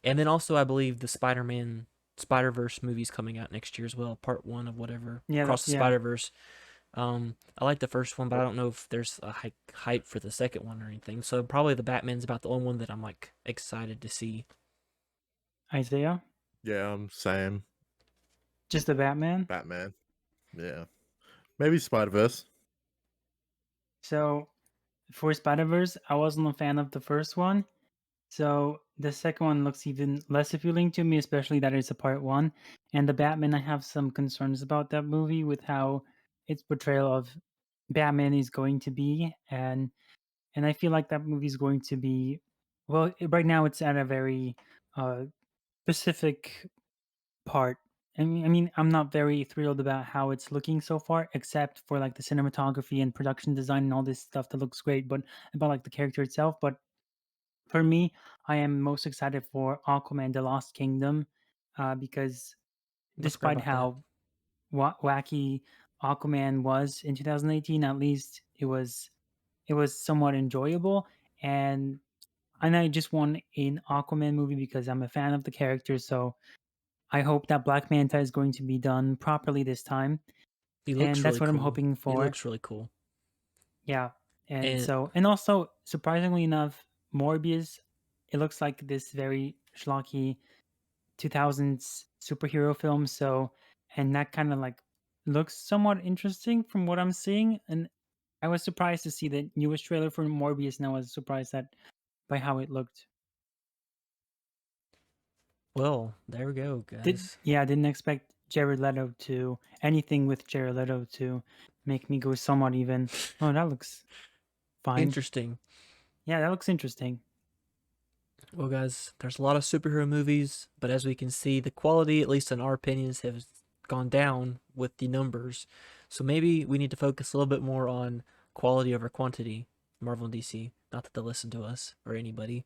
A: And then also I believe the Spider-Man Spider-Verse movie's coming out next year as well, part 1 of whatever. Across the
B: yeah.
A: Spider-Verse. I like the first one, but I don't know if there's a hype for the second one or anything. So probably the Batman's about the only one that I'm like excited to see.
B: Isaiah,
C: Yeah, same.
B: just the Batman.
C: Batman. Yeah. Maybe Spider-Verse.
B: So for Spider-Verse, I wasn't a fan of the first one. So the second one looks even less appealing to me, especially that it's a part 1. And the Batman, I have some concerns about that movie with how its portrayal of Batman is going to be, and I feel like that movie is going to be, well, right now it's at a very uh, specific part. I mean, I'm not very thrilled about how it's looking so far, except for like the cinematography and production design and all this stuff that looks great, but about like the character itself. But for me, I am most excited for Aquaman: The Lost Kingdom, because
A: I forgot
B: despite
A: about that.
B: how wacky Aquaman was in 2018, at least it was somewhat enjoyable, and I just want an Aquaman movie because I'm a fan of the character. So I hope that Black Manta is going to be done properly this time,
A: He looks
B: and that's
A: really
B: what I'm
A: cool.
B: hoping
A: He
B: for.
A: looks really cool.
B: Yeah, and
A: And
B: so, and also surprisingly enough, Morbius, it looks like this very schlocky 2000s superhero film. So, and that kind of like looks somewhat interesting from what I'm seeing. And I was surprised to see the newest trailer for Morbius, and I was surprised that by how it looked.
A: well, there we go, guys.
B: I didn't expect Jared Leto to anything with Jared Leto to make me go somewhat even. Oh, that looks fine.
A: Interesting.
B: Yeah, that looks interesting.
A: Well, guys, there's a lot of superhero movies, but as we can see, the quality, at least in our opinions, has gone down with the numbers. So maybe we need to focus a little bit more on quality over quantity, Marvel and DC. Not that they listen to us or anybody.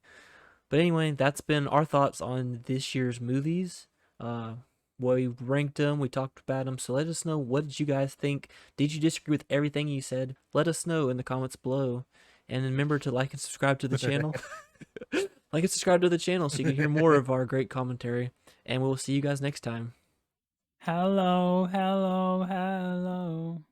A: But anyway, that's been our thoughts on this year's movies. Uh, we ranked them, we talked about them. So let us know, what did you guys think? Did you disagree with everything you said? Let us know in the comments below. And remember to like and subscribe to the channel. Like and subscribe to the channel so you can hear more of our great commentary. And we'll see you guys next time.
B: Hello, hello, hello.